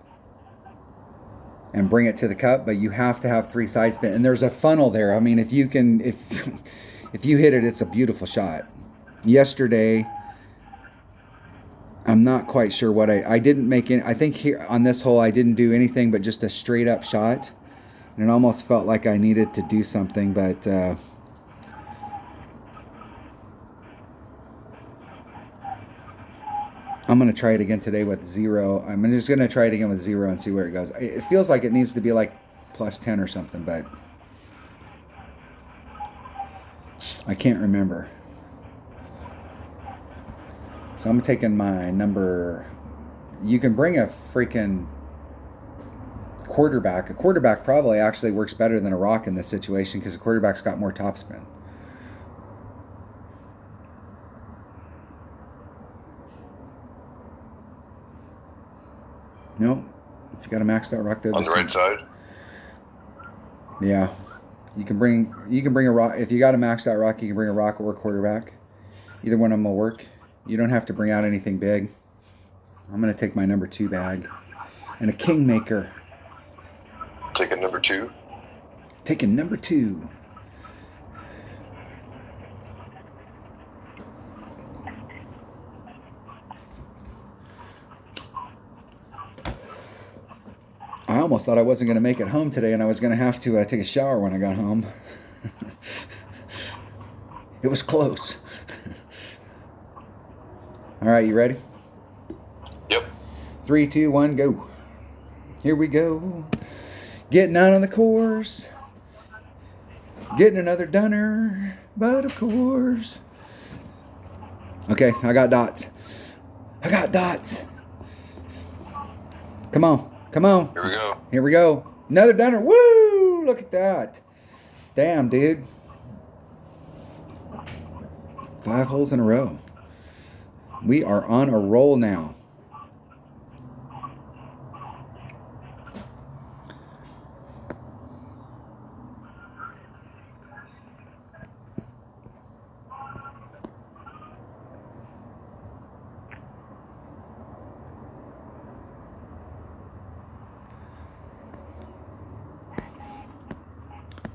and bring it to the cup, but you have to have 3 side spin. And there's a funnel there. I mean, if you hit it, it's a beautiful shot. Yesterday, I'm not quite sure what I didn't make any. I think here on this hole, I didn't do anything but just a straight up shot. And it almost felt like I needed to do something, but I'm going to try it again today with 0. I'm just going to try it again with 0 and see where it goes. It feels like it needs to be like plus 10 or something, but I can't remember. So I'm taking my number. You can bring a freaking quarterback. A quarterback probably actually works better than a rock in this situation because a quarterback's got more topspin. No, if you got a maxed out rock there. On the right side? Yeah. You can bring a rock. If you got a maxed out rock, you can bring a rock or a quarterback. Either one of them will work. You don't have to bring out anything big. I'm going to take my number 2 bag. And a kingmaker. Taking number 2? Taking number 2. I almost thought I wasn't going to make it home today, and I was going to have to take a shower when I got home. It was close. All right, you ready? Yep. 3, 2, 1, go. Here we go. Getting out on the course. Getting another dunner, but of course. Okay, I got dots. I got dots. Come on. Come on. Here we go. Here we go. Another dunner. Woo! Look at that. Damn, dude. 5 holes in a row. We are on a roll now.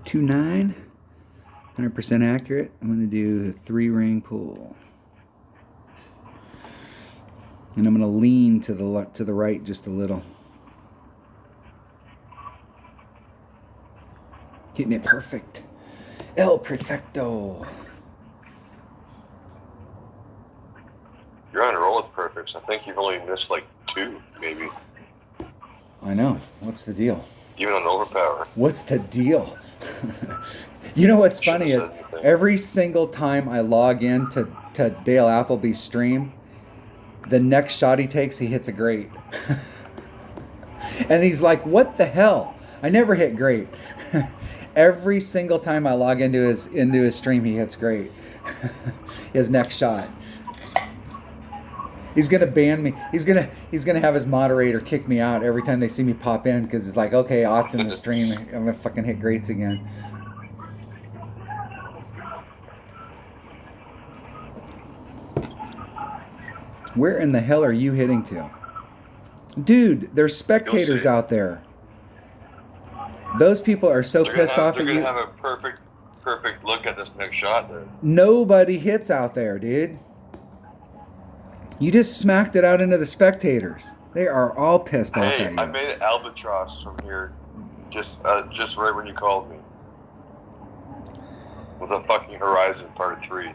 Two 9, 100% accurate. I'm going to do the 3-ring pool, and I'm going to lean to the right just a little, hitting it perfect. El perfecto. You're on a roll with perfects. I think you've only missed like 2, maybe. I know. What's the deal? Even on overpower. What's the deal? You know what's funny is every single time I log in to Dale Appleby's stream, the next shot he takes, he hits a great. And he's like, what the hell? I never hit great. Every single time I log into his stream, he hits great. His next shot. He's gonna ban me. He's gonna have his moderator kick me out every time they see me pop in because it's like, okay, Ott's in the stream. I'm gonna fucking hit greats again. Where in the hell are you hitting to? Dude, there's spectators out there. Those people are so pissed off at you. They're gonna have a perfect look at this next shot there. Nobody hits out there, dude. You just smacked it out into the spectators. They are all pissed off at you. I made an albatross from here just right when you called me. With a fucking horizon part 3.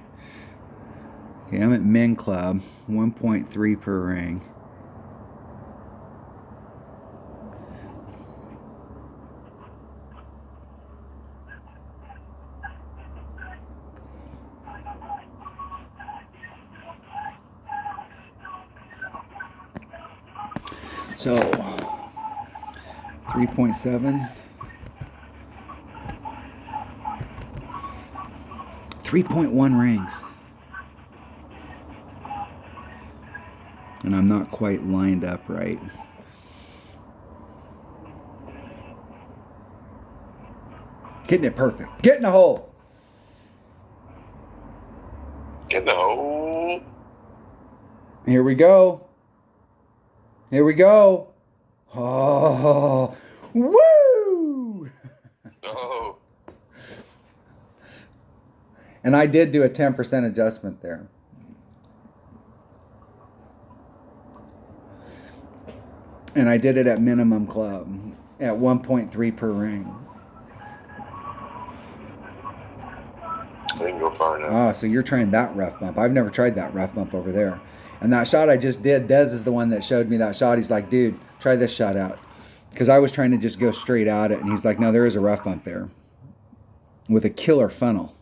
Okay, I'm at Min Club, 1.3 per ring. So, 3.7. 3.1 rings. And I'm not quite lined up right. Getting it perfect. Get in the hole. Get in the hole. Here we go. Here we go. Oh, Woo! Oh. And I did do a 10% adjustment there. And I did it at minimum club at 1.3 per ring. I didn't go far enough. Oh, so you're trying that rough bump. I've never tried that rough bump over there. And that shot I just did, Dez is the one that showed me that shot. He's like, dude, try this shot out. Because I was trying to just go straight at it. And he's like, no, there is a rough bump there. With a killer funnel.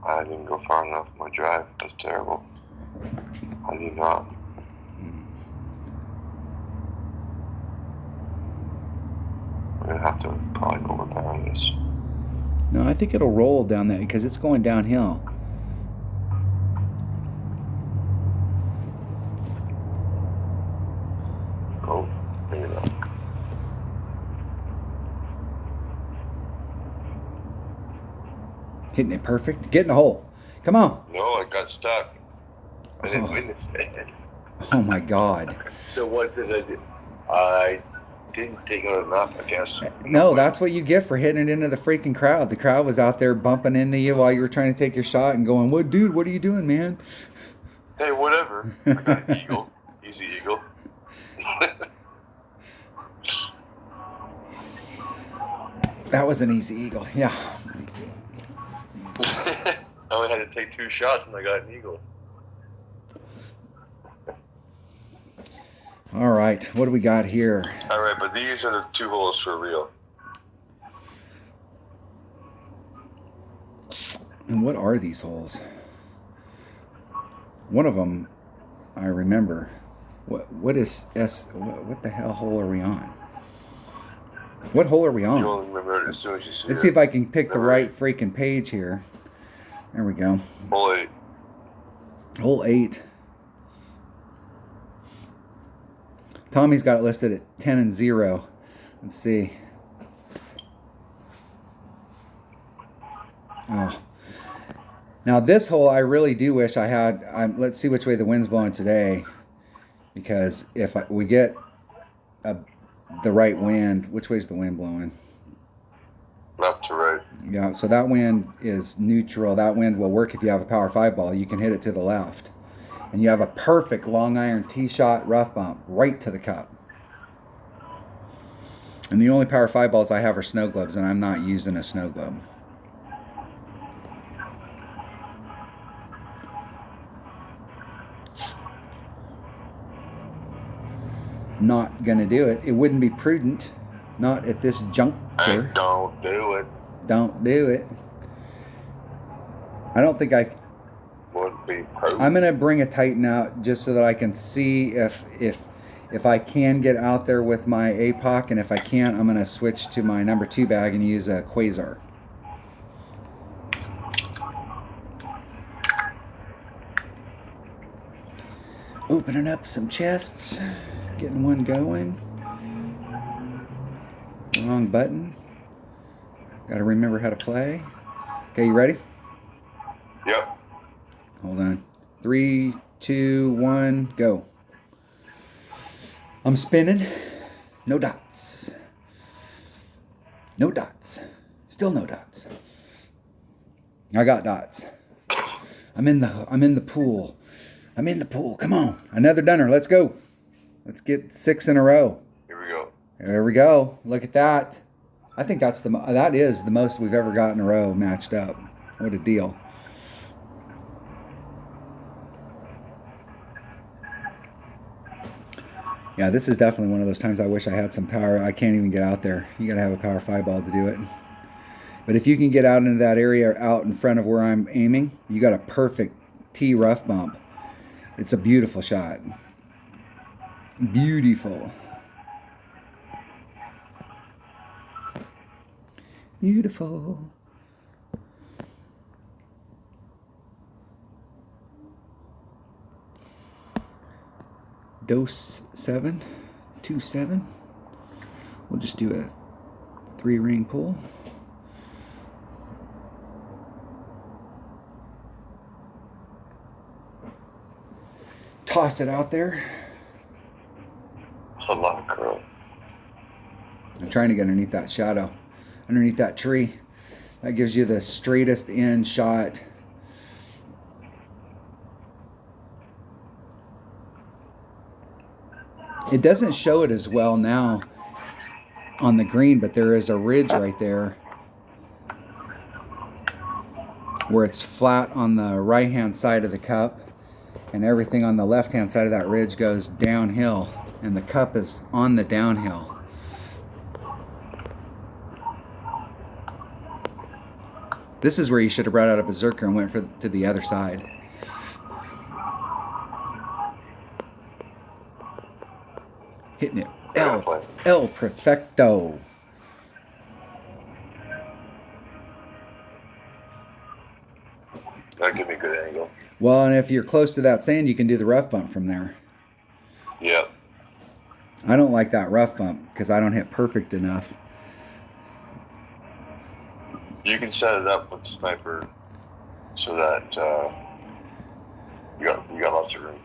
I didn't go far enough. My drive was terrible. I did not. We're going to have to probably overpower this. No, I think it'll roll down that because it's going downhill. Oh, there you go. Hitting it perfect. Get in the hole. Come on. No, I got stuck. I didn't win this thing. Oh my God. So what did I do? I didn't take out enough, I guess. No, that's what you get for hitting it into the freaking crowd. The crowd was out there bumping into you while you were trying to take your shot and going, "What, dude? What are you doing, man?" Hey, whatever. I got an eagle. Easy eagle. That was an easy eagle. Yeah. I only had to take 2 shots and I got an eagle. All right. What do we got here? All right, but these are the 2 holes for real. And what are these holes? One of them, I remember. What is S? What the hell hole are we on? What hole are we on? You only remember it as soon as you see Let's it. see if I can pick the right freaking page here. There we go. Hole 8. Hole 8. Tommy's got it listed at 10 and 0. Let's see. Oh. Now this hole, I really do wish I had. Let's see which way the wind's blowing today. Because if we get the right wind, which way's the wind blowing? Left to right. Yeah, so that wind is neutral. That wind will work if you have a power 5 ball. You can hit it to the left. And you have a perfect long iron tee shot rough bump right to the cup. And the only power 5 balls I have are snow globes, and I'm not using a snow globe. Not gonna do it. It wouldn't be prudent. Not at this juncture. Don't do it. Don't do it. I don't think I... Wouldn't be prudent. I'm gonna bring a Titan out just so that I can see if I can get out there with my APOC, and if I can't, I'm gonna switch to my number 2 bag and use a Quasar. Opening up some chests, getting one going. Wrong button. Got to remember how to play. Okay, you ready? Yep. Hold on. 3, 2, 1, go. I'm spinning. No dots. No dots. Still no dots. I got dots. I'm in the pool. I'm in the pool. Come on. Another dunner. Let's go. Let's get 6 in a row. Here we go. There we go. Look at that. I think that is the most we've ever got in a row matched up. What a deal. Yeah, this is definitely one of those times I wish I had some power. I can't even get out there. You got to have a power 5 ball to do it. But if you can get out into that area out in front of where I'm aiming, you got a perfect tee rough bump. It's a beautiful shot. Beautiful. Beautiful. Dose 7, 2-7. We'll just do a 3-ring pull. Toss it out there. A lot of curl. I'm trying to get underneath that shadow, underneath that tree. That gives you the straightest in shot. It doesn't show it as well now on the green, but there is a ridge right there where it's flat on the right hand side of the cup, and everything on the left hand side of that ridge goes downhill, and the cup is on the downhill. This is where you should have brought out a berserker and went to the other side. Hitting it. El Perfecto. That give me a good angle. Well, and if you're close to that sand, you can do the rough bump from there. Yep. I don't like that rough bump because I don't hit perfect enough. You can set it up with the sniper so that you got lots of room.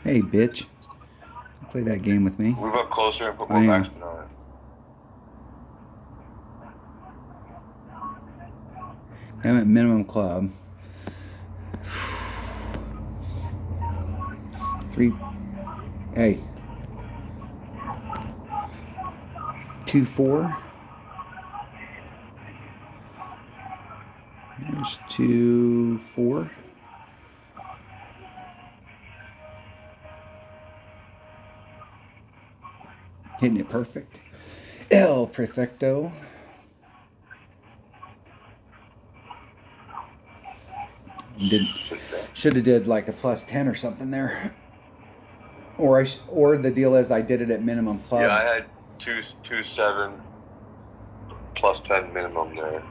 Hey, bitch. Play that game with me. Move up closer and put more backspin on it. I'm at minimum club. 3. Hey. 2, 4. There's 2, 4. Hitting it perfect. El Perfecto. Should have did like a +10 or something there. Or the deal is I did it at minimum club. Yeah, I had 2.7 +10 minimum there.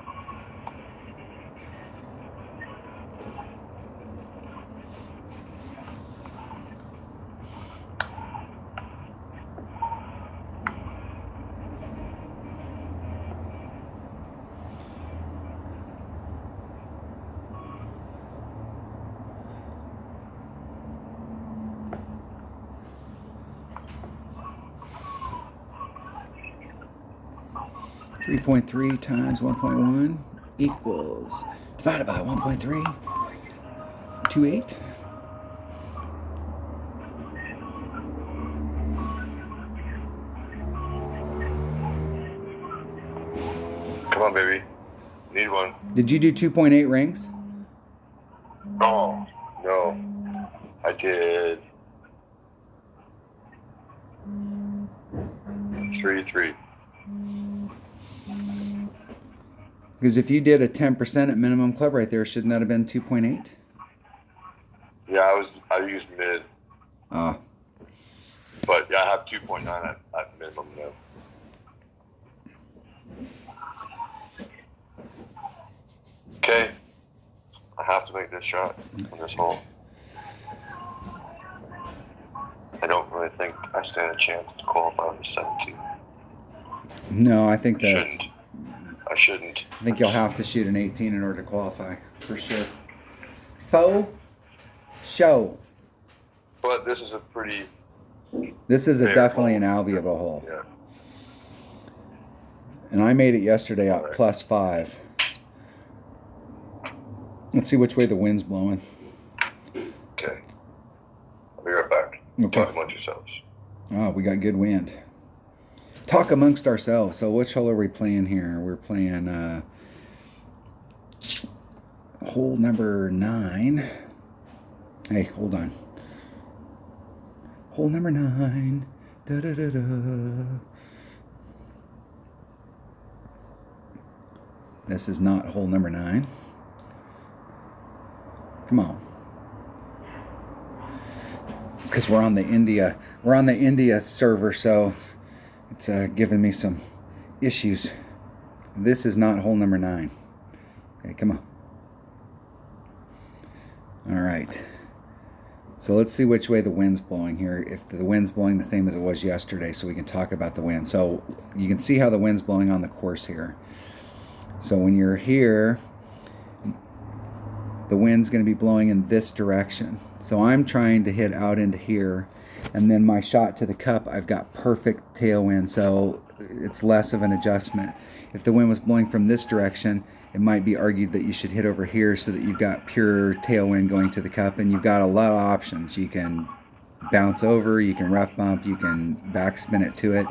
.3 times 1.1 equals divided by 1.3. 2.8. Come on, baby. Need one. Did you do 2.8 rings? Oh, no. I did 3. Because if you did a 10% at minimum club right there, shouldn't that have been 2.8? Yeah, I used mid. Ah. But yeah, I have 2.9 at minimum now. Okay. I have to make this shot on this hole. I don't really think I stand a chance to qualify on the 17. No, I think that. I shouldn't. I think you'll have to shoot an 18 in order to qualify, for sure. Faux show. But this is a pretty. This is definitely an albiable hole. Yeah. And I made it yesterday at +5. Let's see which way the wind's blowing. Okay. I'll be right back. Okay. Talk amongst yourselves. Oh, we got good wind. Talk amongst ourselves. So which hole are we playing here? We're playing hole number 9. Hey, hold on. Hole number 9. Da da da da. This is not hole number 9. Come on. It's because we're on the India server, so it's giving me some issues. This is not hole number 9. Okay, come on. All right. So let's see which way the wind's blowing here. If the wind's blowing the same as it was yesterday, so we can talk about the wind. So you can see how the wind's blowing on the course here. So when you're here, the wind's going to be blowing in this direction. So I'm trying to hit out into here, and then my shot to the cup, I've got perfect tailwind, so it's less of an adjustment. If the wind was blowing from this direction, it might be argued that you should hit over here so that you've got pure tailwind going to the cup, and you've got a lot of options. You can bounce over, you can rough bump, you can backspin it to it.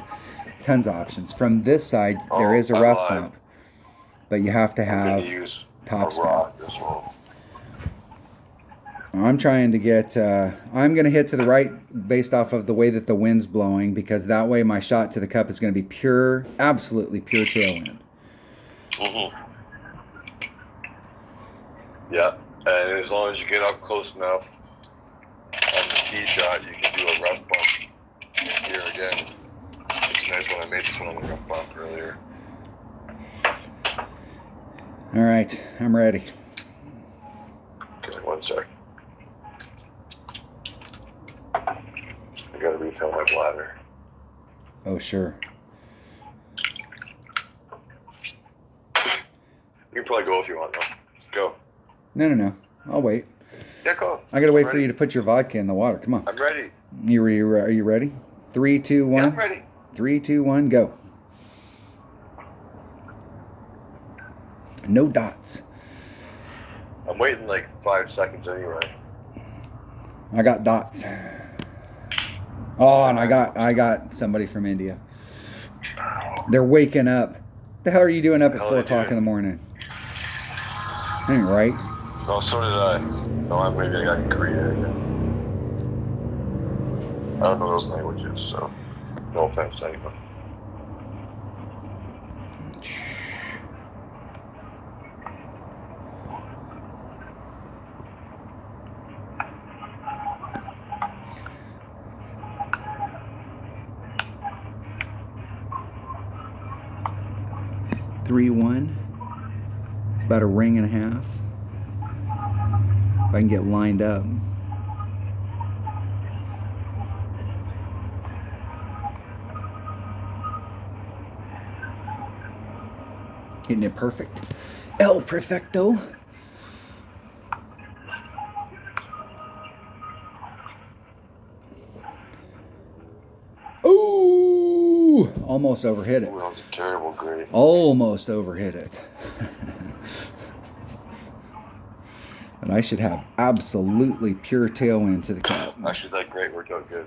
Tons of options. From this side, there is a rough bump, but you have to have top spin. I'm trying to get, I'm going to hit to the right based off of the way that the wind's blowing, because that way my shot to the cup is going to be pure, absolutely pure tailwind. Yeah, and as long as you get up close enough on the tee shot, you can do a rough bump here again. It's nice when I made this one on the rough bump earlier. All right, I'm ready. Okay, 1 sec. I gotta refill my bladder. Oh, sure. You can probably go if you want, though. Go. No. I'll wait. Yeah, go. I gotta wait for you to put your vodka in the water. Come on. I'm ready. Are you ready? 3, 2, 1. Yeah, I'm ready. 3, 2, 1, go. No dots. I'm waiting like 5 seconds anyway. I got dots. Oh, and I got somebody from India. They're waking up. What the hell are you doing up at 4 o'clock in the morning? Ain't right. Oh, so did I. No, maybe I got Korean. I don't know those languages, so no offense to anyone. Three, 1. It's about a ring and a half. If I can get lined up. Hitting it perfect. El Perfecto. Ooh! Almost overhit it. Ooh, that was a terrible grade. Almost overhit it. But I should have absolutely pure tailwind to the cup. Actually, that grade worked out good.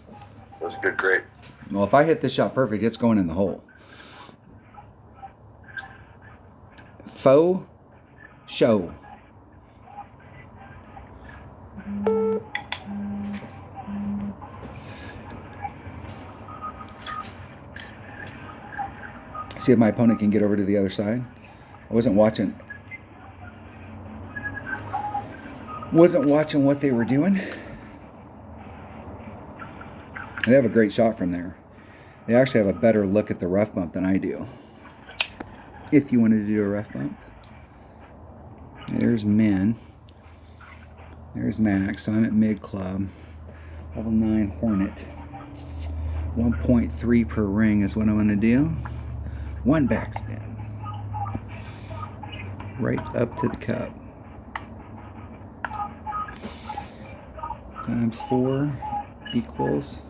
That was a good grade. Well, if I hit this shot perfect, it's going in the hole. Faux show. See if my opponent can get over to the other side. I wasn't watching what they were doing. They have a great shot from there. They actually have a better look at the rough bump than I do. If you wanted to do a rough bump. There's Min. There's Max. So I'm at mid club. Level 9 Hornet. 1.3 per ring is what I'm going to do. 1 backspin. Right up to the cup. Times 4 equals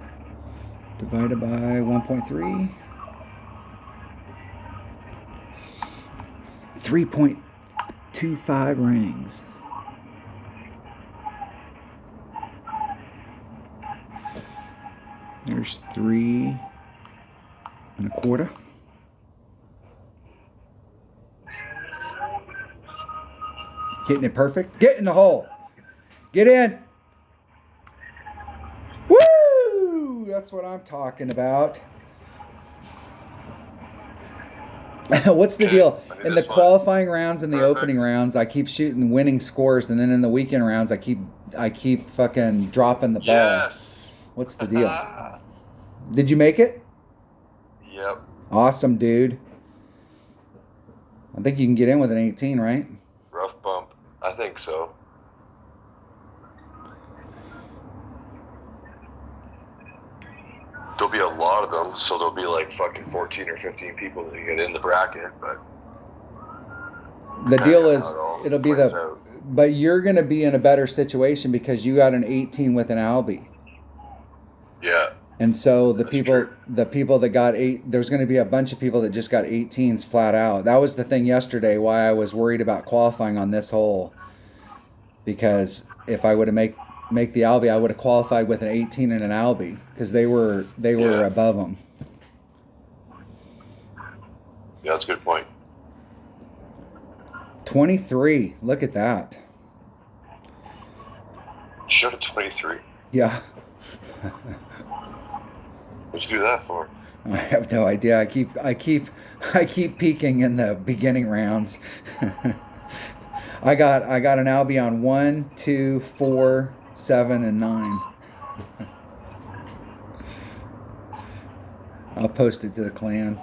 divided by 1.3. 3.25 rings. There's 3 1/4. Hitting it perfect. Get in the hole. Get in. Woo! That's what I'm talking about. What's the deal? In the qualifying rounds and the opening rounds, I keep shooting winning scores, and then in the weekend rounds, I keep fucking dropping the ball. Yes. What's the deal? Did you make it? Yep. Awesome, dude. I think you can get in with an 18, right? Rough bump. I think so. There'll be a lot of them, so there'll be like fucking 14 or 15 people that get in the bracket, but The deal is, it'll be but you're going to be in a better situation because you got an 18 with an Albie. Yeah. And so That's true. the people that got there's going to be a bunch of people that just got 18s flat out. That was the thing yesterday why I was worried about qualifying on this hole, because if I would have make the Albie, I would have qualified with an 18 and an Albie because they were Yeah. above them. Yeah, that's a good point. 23. Look at that. Shut at 23. Yeah. What'd you do that for? I have no idea. I keep peeking in the beginning rounds. I got an Albie on 1, 2, 4, 7, and 9. I'll post it to the clan.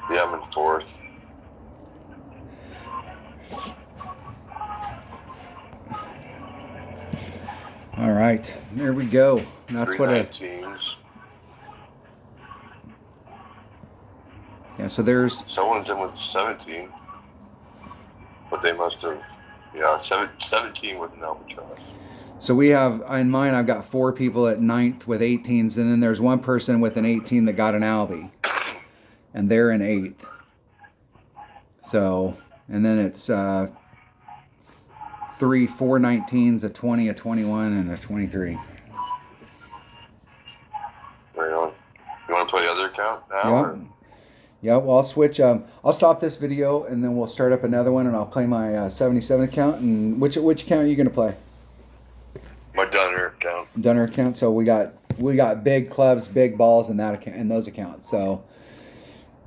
Yeah, I'm in 4th. All right, there we go. That's 3 what 19s. yeah. So there's Someone's in with 17. But they must have, 17 with an Albatross. so we have in mine. I've got 4 people at 9th with 18s, and then there's one person with an 18 that got an Albie, and they're in 8th. So, and then it's 4 19s, a 20, a 21, and a 23. Right on. You want to play the other account now? Yeah. Or? Yeah, well, I'll switch. I'll stop this video and then we'll start up another one, and I'll play my 77 account. And which account are you going to play? My Dunner account. Dunner account. So we got big clubs, big balls in that account, in those accounts. So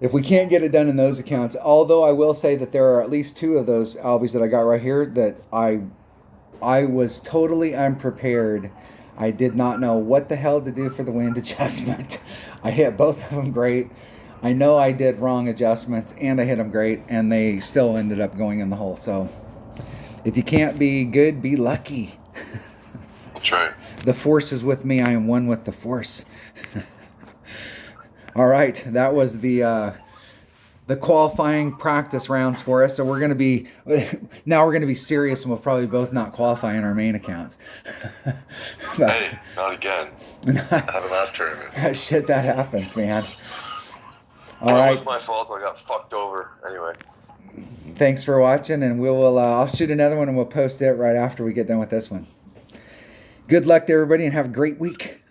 if we can't get it done in those accounts, although I will say that there are at least 2 of those Albies that I got right here that I was totally unprepared. I did not know what the hell to do for the wind adjustment. I hit both of them great. I know I did wrong adjustments, and I hit them great, and they still ended up going in the hole. So if you can't be good, be lucky. That's right. The force is with me. I am one with the force. All right, that was the qualifying practice rounds for us. So we're going to be serious, and we'll probably both not qualify in our main accounts. But, Hey, not again. Have a last tournament. shit, that happens, man. All Well, right. it was my fault. I got fucked over. Anyway. Thanks for watching, and I'll shoot another one, and we'll post it right after we get done with this one. Good luck to everybody, and have a great week.